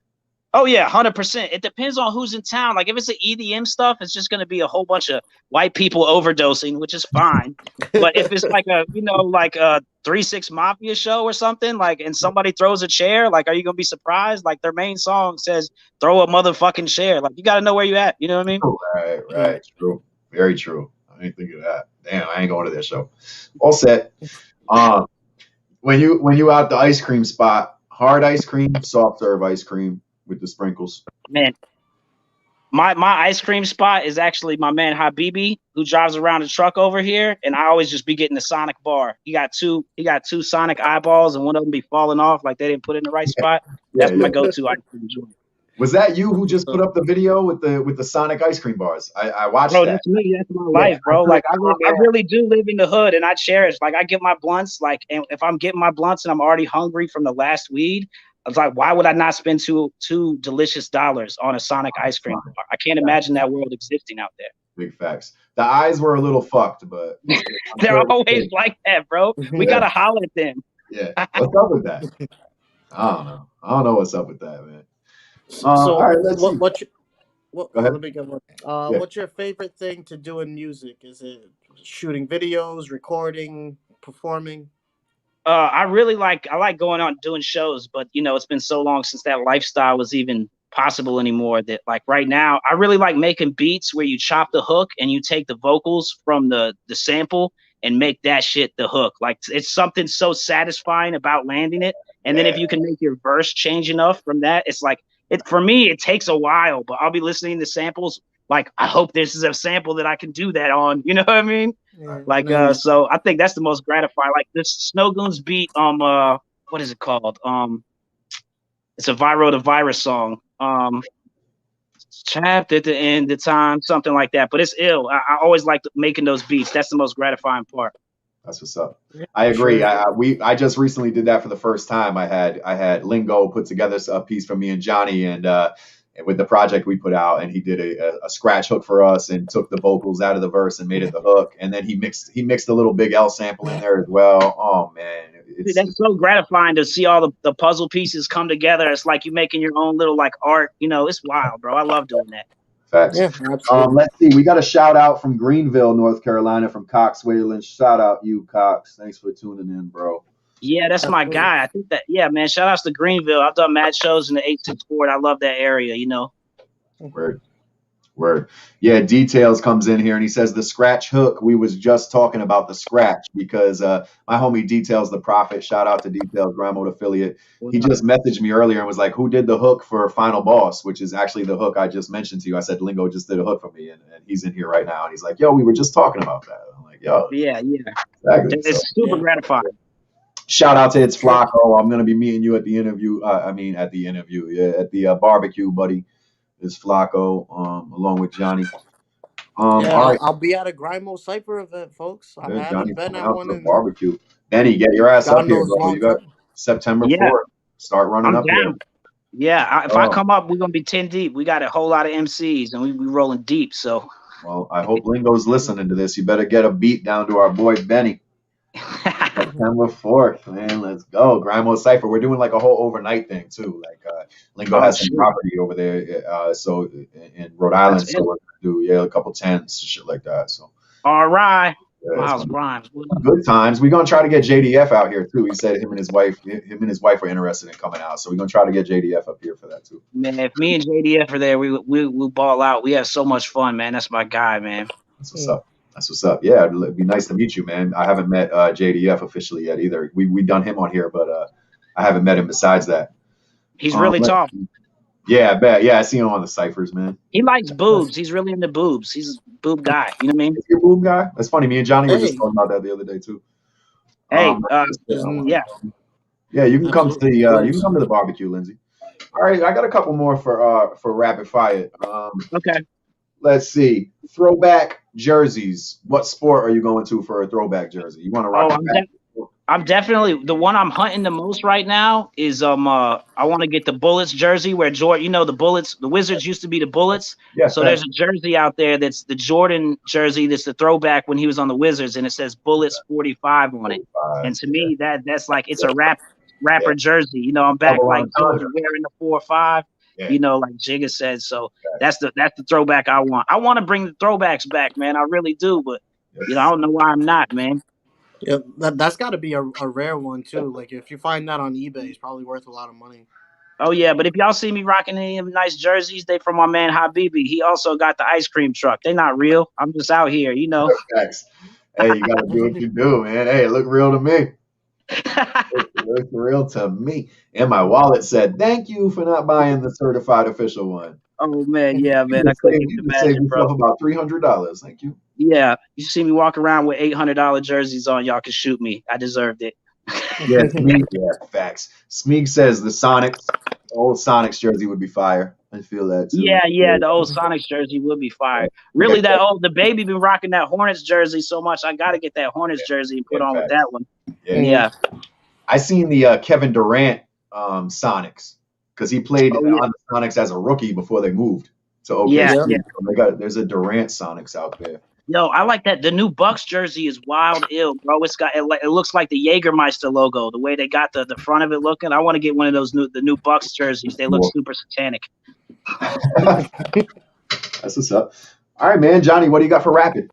Oh, yeah, 100%. It depends on who's in town. Like, if it's an EDM stuff, it's just going to be a whole bunch of white people overdosing, which is fine. But if it's like a 3-6 Mafia show or something, like, and somebody throws a chair, like, are you going to be surprised? Like, their main song says, throw a motherfucking chair. Like, you got to know where you're at. You know what I mean? Right. True. Very true. I didn't think of that. Damn, I ain't going to that show. All set. When you out the ice cream spot, hard ice cream, soft serve ice cream with the sprinkles. Man, my ice cream spot is actually my man Habibi, who drives around the truck over here, and I always just be getting the Sonic bar. He got two Sonic eyeballs, and one of them be falling off like they didn't put it in the right spot. That's my go-to ice cream joint. Was that you who just put up the video with the Sonic ice cream bars? I watched that. That's me. That's my life, bro. Like I really do live in the hood, and I cherish. Like I get my blunts. Like, and if I'm getting my blunts and I'm already hungry from the last weed, I was like, why would I not spend two delicious dollars on a Sonic ice cream bar? I can't imagine that world existing out there. Big facts. The eyes were a little fucked, but they're always like that, bro. We gotta holler at them. Yeah. What's up with that? I don't know. I don't know what's up with that, man. So all right, let's see. Go ahead. Let me get one. What's your favorite thing to do in music? Is it shooting videos, recording, performing? I like going out and doing shows, but it's been so long since that lifestyle was even possible anymore that like right now I really like making beats where you chop the hook and you take the vocals from the sample and make that shit the hook. Like it's something so satisfying about landing it. And then if you can make your verse change enough from that, it's like it for me, it takes a while, but I'll be listening to samples. Like, I hope this is a sample that I can do that on. You know what I mean? Yeah, Like, nice. so I think that's the most gratifying. Like this Snow Goons beat, what is it called? It's a Viral the Virus song. Trapped at the end of time, something like that. But it's ill. I always like making those beats. That's the most gratifying part. That's what's up. I agree. Sure. I just recently did that for the first time. I had Lingo put together a piece for me and Johnny, and with the project we put out, and he did a scratch hook for us and took the vocals out of the verse and made it the hook, and then he mixed a little Big L sample in there as well. Oh man, that's so gratifying to see all the puzzle pieces come together. It's like you making your own little like art. You know, it's wild, bro. I love doing that. Facts. Yeah, absolutely. Let's see. We got a shout out from Greenville, North Carolina, from Cox Whalen. Shout out you, Cox. Thanks for tuning in, bro. Yeah, that's my guy. I think that. Yeah, man. Shout outs to Greenville. I've done mad shows in the 864. I love that area. You know. Word. Yeah, Details comes in here and he says the scratch hook. We was just talking about the scratch because my homie Details the Prophet, shout out to Details, Grind Mode affiliate. He just messaged me earlier and was like, who did the hook for Final Boss, which is actually the hook I just mentioned to you. I said Lingo just did a hook for me, and he's in here right now. And he's like, yo, we were just talking about that. I'm like, yo. Yeah. Exactly. It's super gratifying. Shout out to It's Flacco. I'm going to be meeting you at the interview. At the barbecue, buddy. Is Flacco, along with Johnny. All right. I'll be at a Grind Mode Cypher event, folks. I haven't been at one in barbecue. Benny, get your ass up here, bro. You got September 4th. Start running up down. here. Yeah, if I come up, we're gonna be 10 deep. We got a whole lot of MCs, and we rolling deep. So, well, I hope Lingo's listening to this. You better get a beat down to our boy Benny. September 4th, man. Let's go. Grind Mode Cypher. We're doing like a whole overnight thing too. Like Lingo has some property over there, so in Rhode Island. So we're gonna do a couple tents, shit like that. So all right. Yeah, Rhymes. Good times. We're gonna try to get JDF out here too. He said him and his wife were interested in coming out. So we're gonna try to get JDF up here for that too. Man, if me and JDF are there, we'll ball out. We have so much fun, man. That's my guy, man. That's what's up. Yeah, it'd be nice to meet you, man. I haven't met JDF officially yet either. We done him on here, but I haven't met him besides that. He's really tall. Yeah, I bet. Yeah, I see him on the ciphers, man. He likes boobs. He's really into boobs. He's a boob guy. You know what I mean? Is he a boob guy? That's funny. Me and Johnny were just talking about that the other day too. Hey, yeah, you can come to the barbecue, Lindsay. All right, I got a couple more for rapid fire. Okay. Let's see. Throwback jerseys. What sport are you going to for a throwback jersey? You want to rock? I'm definitely the one I'm hunting the most right now is I want to get the Bullets jersey where Jordan, the Bullets, the Wizards used to be the Bullets. Yes, so there's a jersey out there that's the Jordan jersey that's the throwback when he was on the Wizards, and it says Bullets 45 on it. And to me that's like it's a rapper jersey. I'm back like Jordan wearing the 4 or 5. Yeah. Like Jigga said. So that's the throwback I want. I want to bring the throwbacks back, man. I really do, but I don't know why I'm not, man. Yeah, that's got to be a rare one too. Like if you find that on eBay, it's probably worth a lot of money. Oh yeah, but if y'all see me rocking any of them nice jerseys, they from my man Habibi. He also got the ice cream truck. They not real. I'm just out here, Thanks. Hey, you gotta do what you do, man. Hey, it look real to me. It looks real to me. And my wallet said, "Thank you for not buying the certified official one." Oh man, yeah, man. I couldn't imagine, bro. About $300. Thank you. Yeah, you see me walk around with $800 jerseys on, y'all can shoot me. I deserved it. Yeah, facts. Smeeg says the old Sonics jersey would be fire. I feel that too. Yeah, the old Sonics jersey would be fire. Really, the baby been rocking that Hornets jersey so much. I gotta get that Hornets jersey and put on with that one. Yeah. I seen the Kevin Durant Sonics because he played on the Sonics as a rookie before they moved to OKC. Yeah. There's a Durant Sonics out there. Yo, I like that. The new Bucks jersey is wild ill, bro. It looks like the Jägermeister logo, the way they got the front of it looking. I want to get one of those the new Bucks jerseys. They look super satanic. That's what's up. All right, man. Johnny, what do you got for rapid?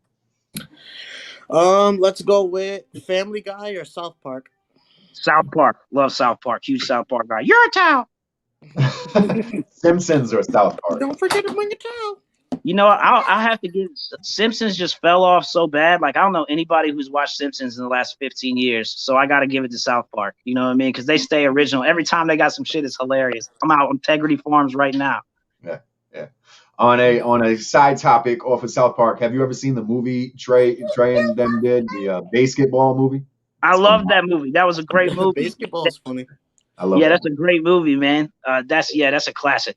Let's go with Family Guy or South Park. South Park. Love South Park. Huge South Park guy. You're a towel. Simpsons or South Park? Don't forget to bring a towel. You know, I'll have to give Simpsons just fell off so bad. Like I don't know anybody who's watched Simpsons in the last 15 years, so I got to give it to South Park. You know what I mean? Because they stay original. Every time they got some shit, it's hilarious. I'm out on Integrity Farms right now. Yeah, yeah. On a side topic off of South Park, have you ever seen the movie Trey and them did the basketball movie? I love that movie. That was a great movie. Basketball's funny. I love. Yeah, that that's a great movie, man. That's a classic.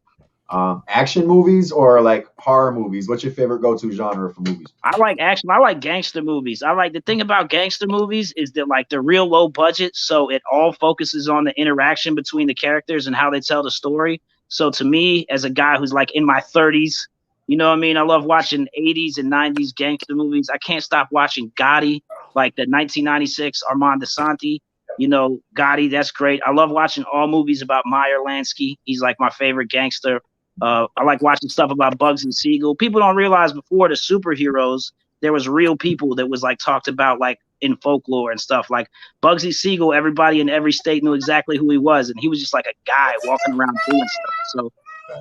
Action movies or like horror movies? What's your favorite go-to genre for movies? I like action. I like gangster movies. I like the thing about gangster movies is that like they're real low budget, so it all focuses on the interaction between the characters and how they tell the story. So to me, as a guy who's like in my 30s, you know what I mean? I love watching 80s and 90s gangster movies. I can't stop watching Gotti, like the 1996 Armand DeSanti. You know, Gotti, that's great. I love watching all movies about Meyer Lansky. He's like my favorite gangster. I like watching stuff about Bugsy Siegel. People don't realize before the superheroes, there was real people that was like talked about like in folklore and stuff. Like Bugsy Siegel, everybody in every state knew exactly who he was, and he was just like a guy walking around doing stuff. So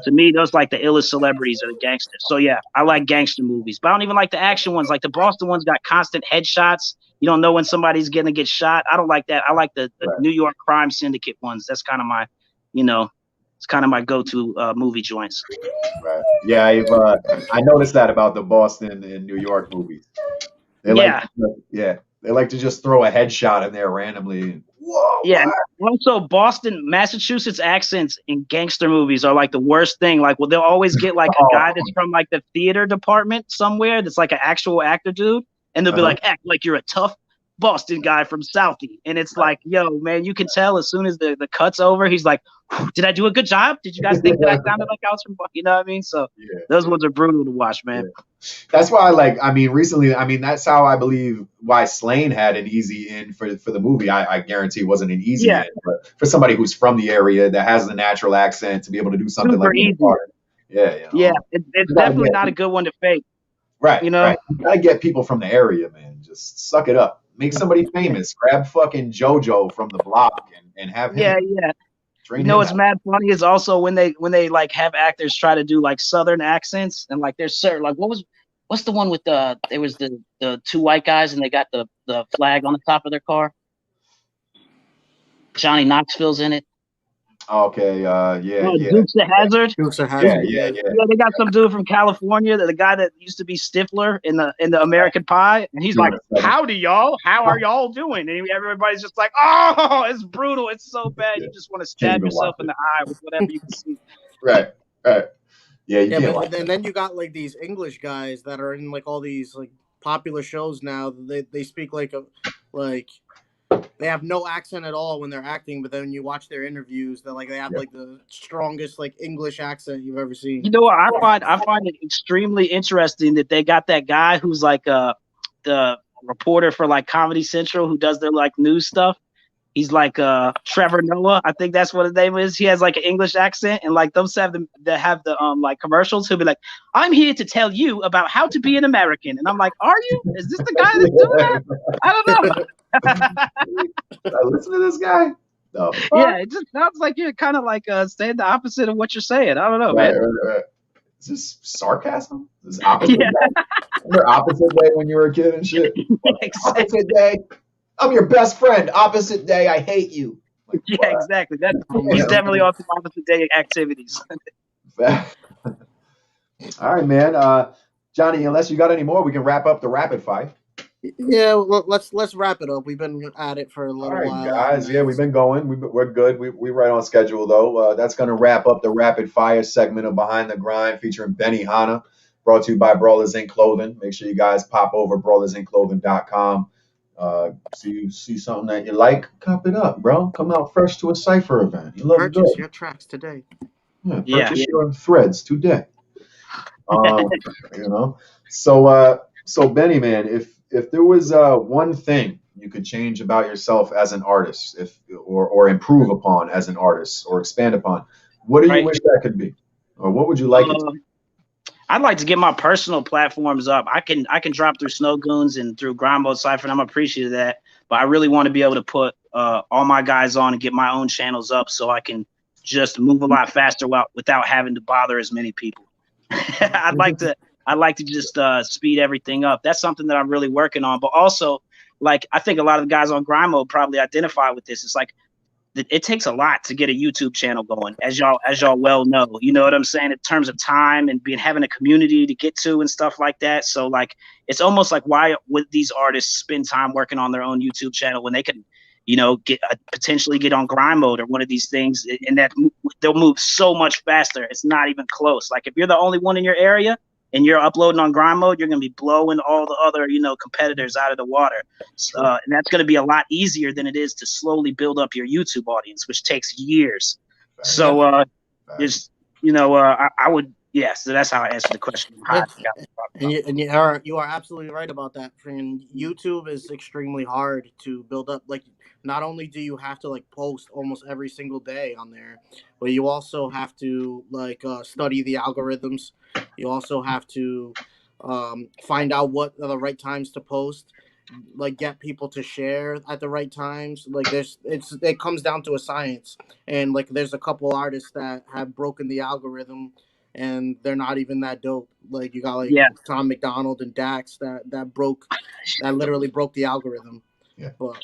to me, those like the illest celebrities are the gangsters. So yeah, I like gangster movies, but I don't even like the action ones. Like the Boston ones got constant headshots. You don't know when somebody's gonna get shot. I don't like that. I like the New York crime syndicate ones. That's kind of my, you know, it's kind of my go-to movie joints. Right. Yeah, I noticed that about the Boston and New York movies. They like to just throw a headshot in there randomly. Whoa. Yeah. Also, Boston, Massachusetts accents in gangster movies are like the worst thing. Like, well, they'll always get like a guy that's from like the theater department somewhere that's like an actual actor dude, and they'll be like, act like you're a tough Boston guy from Southie. And it's like, yo, man, you can tell as soon as the cut's over, he's like, did I do a good job? Did you guys think that I sounded like I was from, you know what I mean? So those ones are brutal to watch, man. Yeah. That's why recently, that's how I believe why Slane had an easy in for the movie. I guarantee it wasn't an easy in, but for somebody who's from the area that has the natural accent to be able to do something super like easy. It's definitely not a good one to fake. Right. You know, right. You gotta get people from the area, man. Just suck it up. Make somebody famous. Grab fucking JoJo from the block and have him. Yeah. You know what's mad funny is also when they like have actors try to do like Southern accents and like there's certain like what's the one with there was the two white guys and they got the flag on the top of their car. Johnny Knoxville's in it. Okay, Dukes of Hazzard. Yeah. They got some dude from California, the guy that used to be Stifler in the American Pie, and he's like, "Howdy, y'all. How are y'all doing?" And everybody's just like, "Oh, it's brutal. It's so bad. You just want to stab yourself in the eye with whatever you can see." Right. Yeah, but then you got like these English guys that are in like all these like popular shows now. They speak like they have no accent at all when they're acting, but then you watch their interviews, they have like the strongest like English accent you've ever seen. You know what? I find it extremely interesting that they got that guy who's like the reporter for like Comedy Central who does their like news stuff. He's like Trevor Noah, I think that's what his name is. He has like an English accent, and like those have the like commercials. He'll be like, "I'm here to tell you about how to be an American," and I'm like, "Are you? Is this the guy that's doing that? I don't know." I listen to this guy. No. Yeah, it just sounds like you're kind of like saying the opposite of what you're saying. I don't know, man. Right. Is this sarcasm? Is this opposite day? Remember opposite day when you were a kid and shit? Exactly. Opposite day. I'm your best friend. Opposite day, I hate you. Like, yeah, exactly. He's definitely on some opposite day activities. All right, man. Johnny, unless you got any more, we can wrap up the rapid fire. Yeah, well, let's wrap it up. We've been at it for a little while. All right, guys. Yeah, we've been going. We're good. We're right on schedule, though. That's going to wrap up the rapid fire segment of Behind the Grind featuring Beni-Hana, brought to you by Brawlers Inc. Clothing. Make sure you guys pop over brawlersinclothing.com. You see something that you like, cop it up, bro. Come out fresh to a Cypher event. You look Purchase good. Your tracks today. Yeah, purchase your threads today. You know. So Benny, man, if there was one thing you could change about yourself as an artist, or improve upon as an artist, or expand upon, what do you wish that could be, or what would you like it to be? I'd like to get my personal platforms up. I can drop through Snow Goons and through Grind Mode Cypher, and I'm appreciative of that. But I really want to be able to put all my guys on and get my own channels up so I can just move a lot faster without having to bother as many people. I'd like to just speed everything up. That's something that I'm really working on. But also, like, I think a lot of the guys on Grind Mode probably identify with this. It's like it takes a lot to get a YouTube channel going, as y'all well know. You know what I'm saying, in terms of time and having a community to get to and stuff like that. So like, it's almost like, why would these artists spend time working on their own YouTube channel when they could, you know, potentially get on Grind Mode or one of these things, and that they'll move so much faster. It's not even close. Like, if you're the only one in your area and you're uploading on Grind Mode, you're going to be blowing all the other, you know, competitors out of the water. And that's going to be a lot easier than it is to slowly build up your YouTube audience, which takes years. So, just, you know, I would, so that's how I answer the question. And you are absolutely right about that. And YouTube is extremely hard to build up. Like, not only do you have to like post almost every single day on there, but you also have to like study the algorithms. You also have to find out what are the right times to post, like get people to share at the right times. Like it comes down to a science. And like there's a couple artists that have broken the algorithm and they're not even that dope. Like you got like Tom McDonald and Dax that literally broke the algorithm. Yeah. But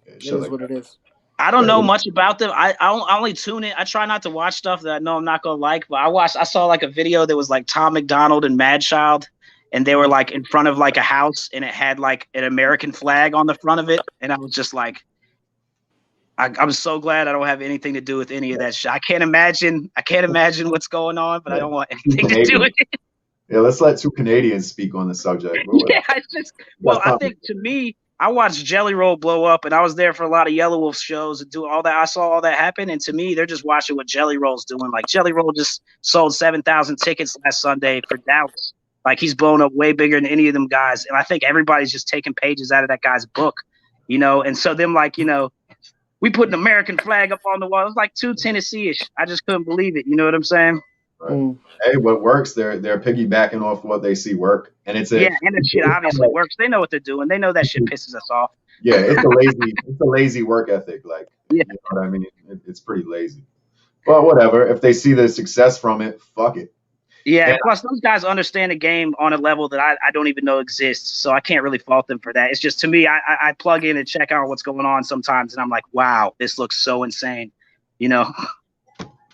it is what it is. I don't know much about them. I only tune in. I try not to watch stuff that I know I'm not gonna like. But I saw like a video that was like Tom McDonald and Madchild, and they were like in front of like a house, and it had like an American flag on the front of it, and I was just like, I'm so glad I don't have anything to do with any of that shit. I can't imagine what's going on, but I don't want anything to do with it. Yeah, let's let two Canadians speak on the subject. I think to me, I watched Jelly Roll blow up, and I was there for a lot of Yellow Wolf shows and do all that. I saw all that happen, and to me, they're just watching what Jelly Roll's doing. Like, Jelly Roll just sold 7,000 tickets last Sunday for Dallas. Like, he's blown up way bigger than any of them guys, and I think everybody's just taking pages out of that guy's book, you know? And so them, like, you know, we put an American flag up on the wall. It was like too Tennessee-ish. I just couldn't believe it. You know what I'm saying? Right. Hey, what works? They're piggybacking off what they see work, and it's and that shit obviously works. They know what they're doing. They know that shit pisses us off. Yeah, it's a lazy work ethic. Like, you know what I mean? It's pretty lazy. But whatever. If they see the success from it, fuck it. Yeah. Plus, those guys understand the game on a level that I don't even know exists. So I can't really fault them for that. It's just, to me, I plug in and check out what's going on sometimes, and I'm like, wow, this looks so insane. You know?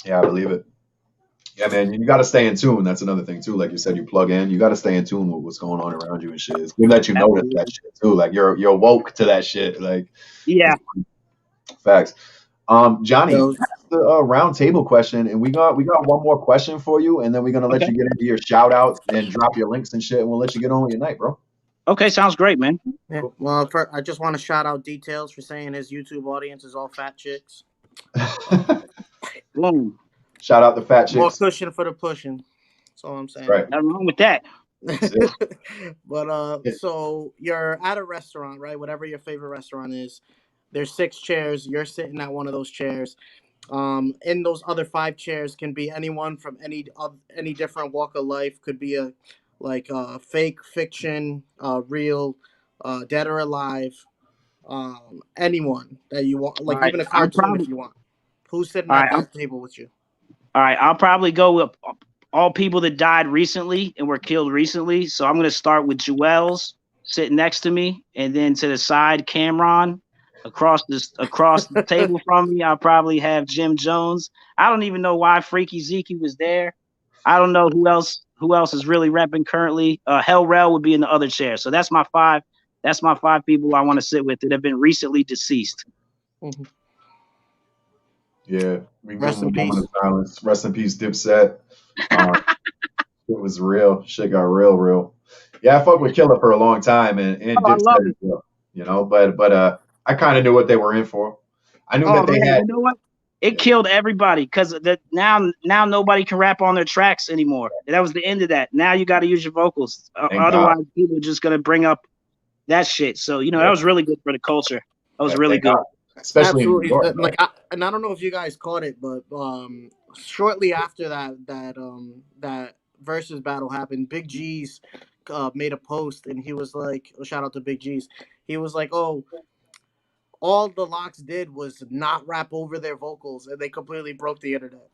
Yeah, I believe it. Yeah, man, you got to stay in tune. That's another thing, too. Like you said, you plug in. You got to stay in tune with what's going on around you and shit. It's good that you notice that shit, too. Like, you're woke to that shit. Like, facts. Johnny, that's the round table question, and we got one more question for you, and then we're gonna let you get into your shout outs and drop your links and shit, and we'll let you get on with your night, bro. Okay, sounds great, man. Yeah. Well, I just want to shout out Details for saying his YouTube audience is all fat chicks. Boom. Shout out the fat chicks. More cushion for the pushing. That's all I'm saying. Right. Nothing wrong with that. But so you're at a restaurant, right? Whatever your favorite restaurant is. There's 6 chairs. You're sitting at one of those chairs. In those other 5 chairs can be anyone from any different walk of life. Could be a fake, fiction, real, dead or alive. Anyone that you want, like even a cartoon if you want. Who's sitting at that table with you? All right, I'll probably go with all people that died recently and were killed recently. So I'm going to start with Joel's sitting next to me, and then to the side, Cameron. Across the table from me, I'll probably have Jim Jones. I don't even know why Freaky Zeke was there. I don't know who else is really repping currently. Hell Rel would be in the other chair. So that's my 5. That's my 5 people I want to sit with that have been recently deceased. Mm-hmm. Yeah, we rest in peace. Silence. Rest in peace, Dipset. It was real. Shit got real. Yeah, I fucked with Killer for a long time, and Dipset, you know, but I kind of knew what they were in for. I knew that they had. You know what? It killed everybody because now nobody can rap on their tracks anymore. That was the end of that. Now you got to use your vocals. Otherwise, people are just gonna bring up that shit. So you know that was really good for the culture. That was really good. Especially in New York, I don't know if you guys caught it, but shortly after that versus battle happened, Big G's made a post, and he was like, shout out to Big G's. He was like, oh, all the Locks did was not rap over their vocals, and they completely broke the internet.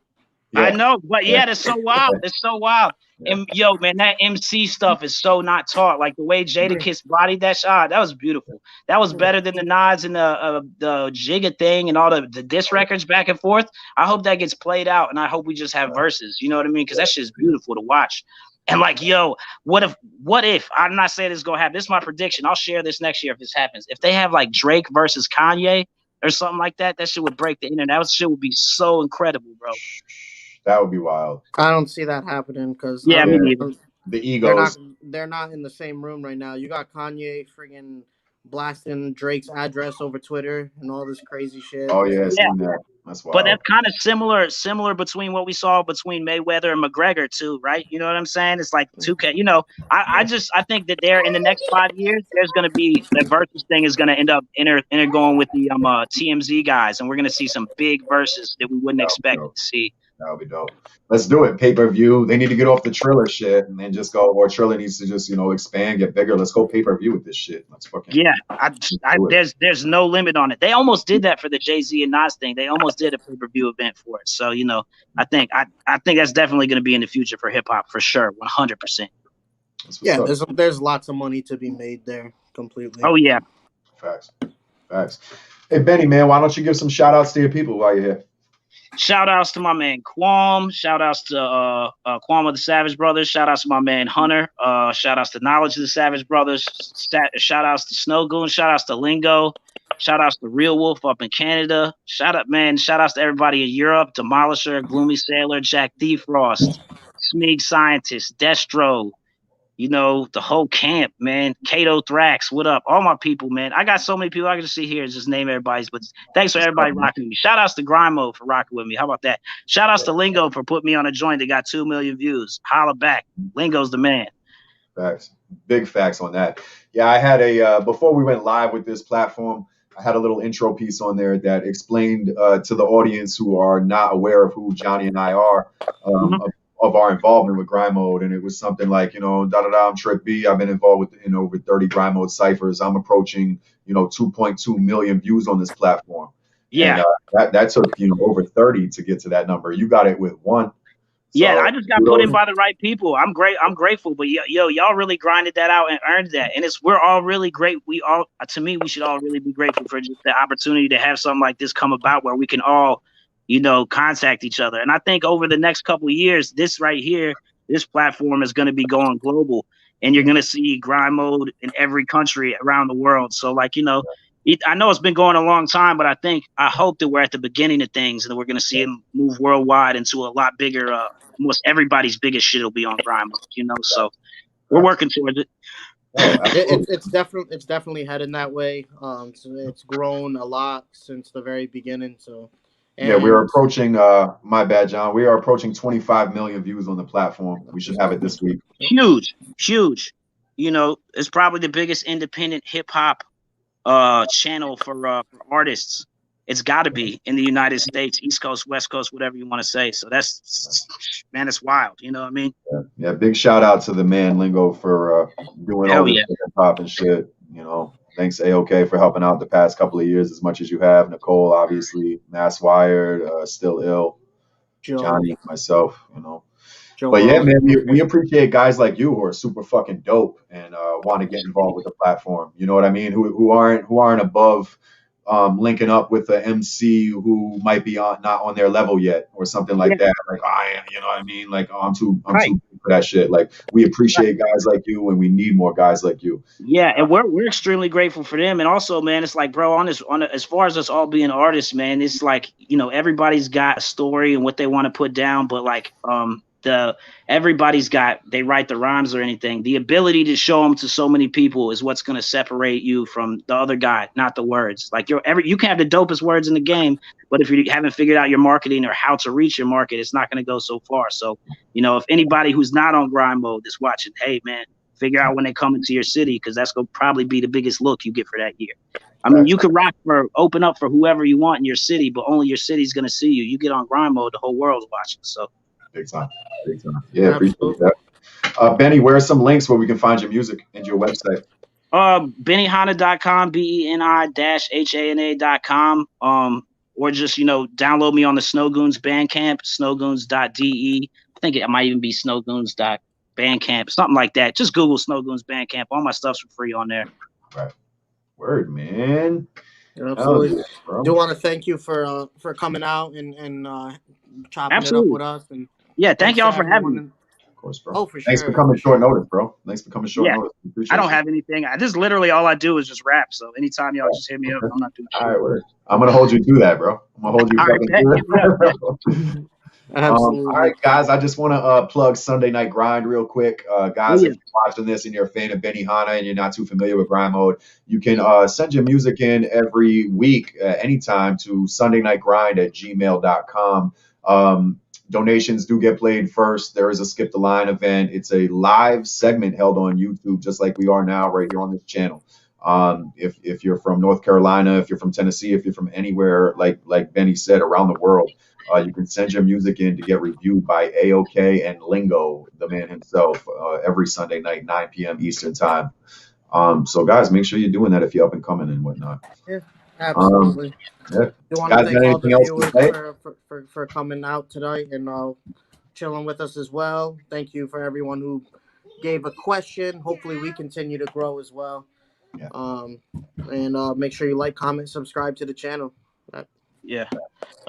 I know, but yeah, that's so wild. It's so wild. And yo, man, that MC stuff is so not taught. Like the way Jadakiss bodied that shot, that was beautiful. That was better than the nods and the Jigga thing and all the diss records back and forth. I hope that gets played out, and I hope we just have verses. You know what I mean? Because that shit's beautiful to watch. And like, yo, what if I'm not saying this is gonna happen? This is my prediction. I'll share this next year if this happens. If they have like Drake versus Kanye or something like that, that shit would break the internet. That shit would be so incredible, bro. That would be wild. I don't see that happening because Yeah, me Yeah. neither. The egos. they're not in the same room right now. You got Kanye friggin' blasting Drake's address over Twitter and all this crazy shit. Oh yeah, Yeah. seen that. That's wild. But that's kind of similar between what we saw between Mayweather and McGregor too, right? You know what I'm saying? It's like 2K. You know, I think that there in the next 5 years, there's gonna be the versus thing is gonna end up going with the TMZ guys, and we're gonna see some big verses that we wouldn't expect to see. That would be dope. Let's do it. Pay-per-view. They need to get off the Triller shit and then just go, or Triller needs to just, expand, get bigger. Let's go pay-per-view with this shit. Let's fucking There's no limit on it. They almost did that for the Jay-Z and Nas thing. They almost did a pay-per-view event for it. So, I think that's definitely going to be in the future for hip hop for sure. 100%. Yeah, there's lots of money to be made there completely. Oh yeah. Facts. Hey Benny, man, why don't you give some shout outs to your people while you're here? Shout outs to my man Quam. Shout outs to Quam of the Savage Brothers. Shout outs to my man Hunter. Shout outs to Knowledge of the Savage Brothers. Shout outs to Snow Goon. Shout outs to Lingo. Shout outs to Real Wolf up in Canada. Shout outs to everybody in Europe. Demolisher, Gloomy Sailor, Jack D. Frost, Smeeg Scientist, Destro. The whole camp, man. Kato Thrax, what up? All my people, man. I got so many people I can just sit here and just name everybody's, but thanks for everybody rocking with me. Shout outs to Grind Mode for rocking with me. How about that? Shout outs to Lingo for putting me on a joint that got 2 million views. Holla back. Lingo's the man. Facts. Big facts on that. Yeah, I had before we went live with this platform, I had a little intro piece on there that explained to the audience who are not aware of who Johnny and I are, of our involvement with Grind Mode, and it was something like, I'm Trip B. I've been involved in over 30 Grind Mode ciphers. I'm approaching, 2.2 million views on this platform. Yeah, and, that took over 30 to get to that number. You got it with 1. Yeah, I just got put in by the right people. I'm grateful, but y'all really grinded that out and earned that, and we're all really great. To me, we should all really be grateful for just the opportunity to have something like this come about where we can all contact each other. And I think over the next couple of years, this right here, this platform is going to be going global, and you're going to see Grind Mode in every country around the world. So I know it's been going a long time, but I hope that we're at the beginning of things and that we're going to see it move worldwide into a lot bigger, almost everybody's biggest shit will be on Grind Mode, so we're working towards it. It's definitely heading that way. So it's grown a lot since the very beginning. So yeah, we are approaching. My bad, John. We are approaching 25 million views on the platform. We should have it this week. Huge. It's probably the biggest independent hip hop channel for artists. It's got to be in the United States, East Coast, West Coast, whatever you want to say. So that's wild. You know what I mean? Yeah. Big shout out to the man Lingo for doing all this hip hop and shit. Thanks AOK for helping out the past couple of years as much as you have. Nicole, obviously, Mass Wired, Still Ill, Johnny, myself. But yeah, man, we appreciate guys like you who are super fucking dope and want to get involved with the platform. You know what I mean? Who aren't above linking up with the MC who might be not on their level yet or something like that. Like I am, you know what I mean? Like I'm too big for that shit. Like we appreciate guys like you and we need more guys like you. Yeah, and we're extremely grateful for them. And also, man, it's like, bro, as far as us all being artists, man, it's like, everybody's got a story and what they want to put down, but like they write the rhymes or anything. The ability to show them to so many people is what's going to separate you from the other guy, not the words. Like you can have the dopest words in the game, but if you haven't figured out your marketing or how to reach your market, it's not going to go so far. So, if anybody who's not on Grind Mode is watching, hey man, figure out when they come into your city, because that's going to probably be the biggest look you get for that year. I mean, you could open up for whoever you want in your city, but only your city's going to see you. You get on Grind Mode, the whole world's watching. So. Big time. Yeah, appreciate that. Benny, where are some links where we can find your music and your website? Beni-Hana.com, BENI-HANA.com. or just, you know, download me on the Snowgoons Bandcamp, snowgoons.de. I think it might even be snowgoons.bandcamp, something like that. Just Google Snowgoons Bandcamp. All my stuff's for free on there. Right. Word, man. Absolutely. Bro. Do want to thank you for coming out and chopping Absolutely. it up with us. And yeah, thank y'all for having me. Of course, bro. Oh, for Thanks sure. for coming short notice, bro. Thanks for coming short Yeah. notice. Appreciate I don't you. have anything. This is literally all I do is just rap. So anytime y'all just hit me up, I'm not doing shit. All right, word. I'm gonna hold you to that, bro. I'm gonna hold you All right, fucking bet. to that. Absolutely. All right, guys. I just want to plug Sunday Night Grind real quick. Guys, Yeah. if you're watching this and you're a fan of Beni-Hana and you're not too familiar with Grind Mode, you can send your music in every week, anytime, to sundaynightgrind@gmail.com. Donations do get played first. There is a Skip the Line event. It's a live segment held on YouTube, just like we are now right here on this channel. If you're from North Carolina, if you're from Tennessee, if you're from anywhere, like Benny said, around the world, you can send your music in to get reviewed by AOK and Lingo, the man himself, every Sunday night, 9 p.m. Eastern time. So guys, make sure you're doing that if you're up and coming and whatnot. Yeah, absolutely. Yeah. Do want Guys, to got thank all the anything else to viewers say? for coming out tonight and chilling with us as well. Thank you for everyone who gave a question. Hopefully we continue to grow as well. Yeah. And make sure you like, comment, subscribe to the channel. Yeah.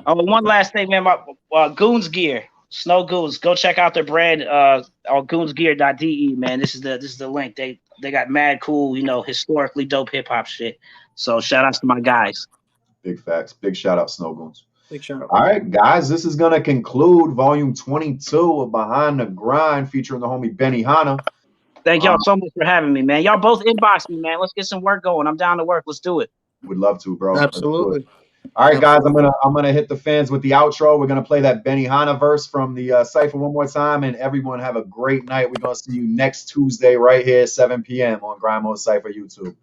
Oh, one last thing, man. My Goons Gear, Snow Goons. Go check out their brand on goonsgear.de, man. This is the link. They got mad cool, you know, historically dope hip hop shit. So shout outs to my guys. Big facts. Big shout out, Snow Goons. Big shout out. All right, guys, this is gonna conclude volume 22 of Behind the Grind, featuring the homie Beni-Hana. Thank y'all so much for having me, man. Y'all both inbox me, man. Let's get some work going. I'm down to work. Let's do it. Would love to, bro. Absolutely. All right, guys, I'm gonna hit the fans with the outro. We're gonna play that Beni-Hana verse from the Cypher one more time, and everyone have a great night. We're gonna see you next Tuesday right here, 7 p.m. on Grind Mode Cypher YouTube.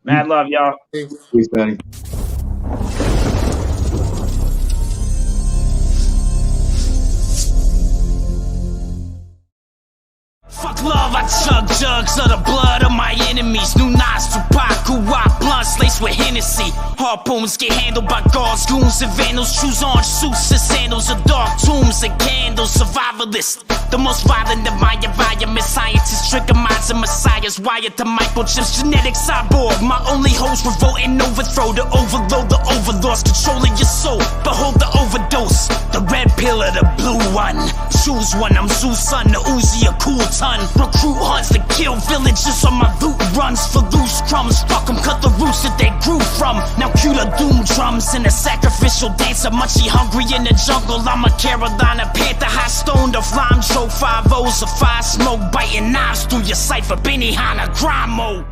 Mad love, y'all. Peace, Benny. Fuck love, I chug jugs of the blood of my enemies. New Nas, Tupac, Wop, blunts laced with Hennessy. Harpoons get handled by guards, goons, and vandals. Choose orange suits and sandals of dark tombs and candles. Survivalists, the most violent of my environment. Scientists, trigger minds and messiahs. Wired to microchips, genetic cyborg. My only host, revolt and overthrow. To overload the overlords, controlling your soul. Behold the overdose, the red pill or the blue one. Choose one, I'm Zeus' son, the Uzi, a cool ton. Recruit hunts to kill villages on my loot runs for loose crumbs. Fuck them, cut the roots that they grew from. Now cue the doom drums in a sacrificial dance. A munchie hungry in the jungle. I'm a Carolina Panther, high stoned off lime, 5-0s, a 5 smoke, biting knives through your cipher. Beni-Hana, Grind Mode.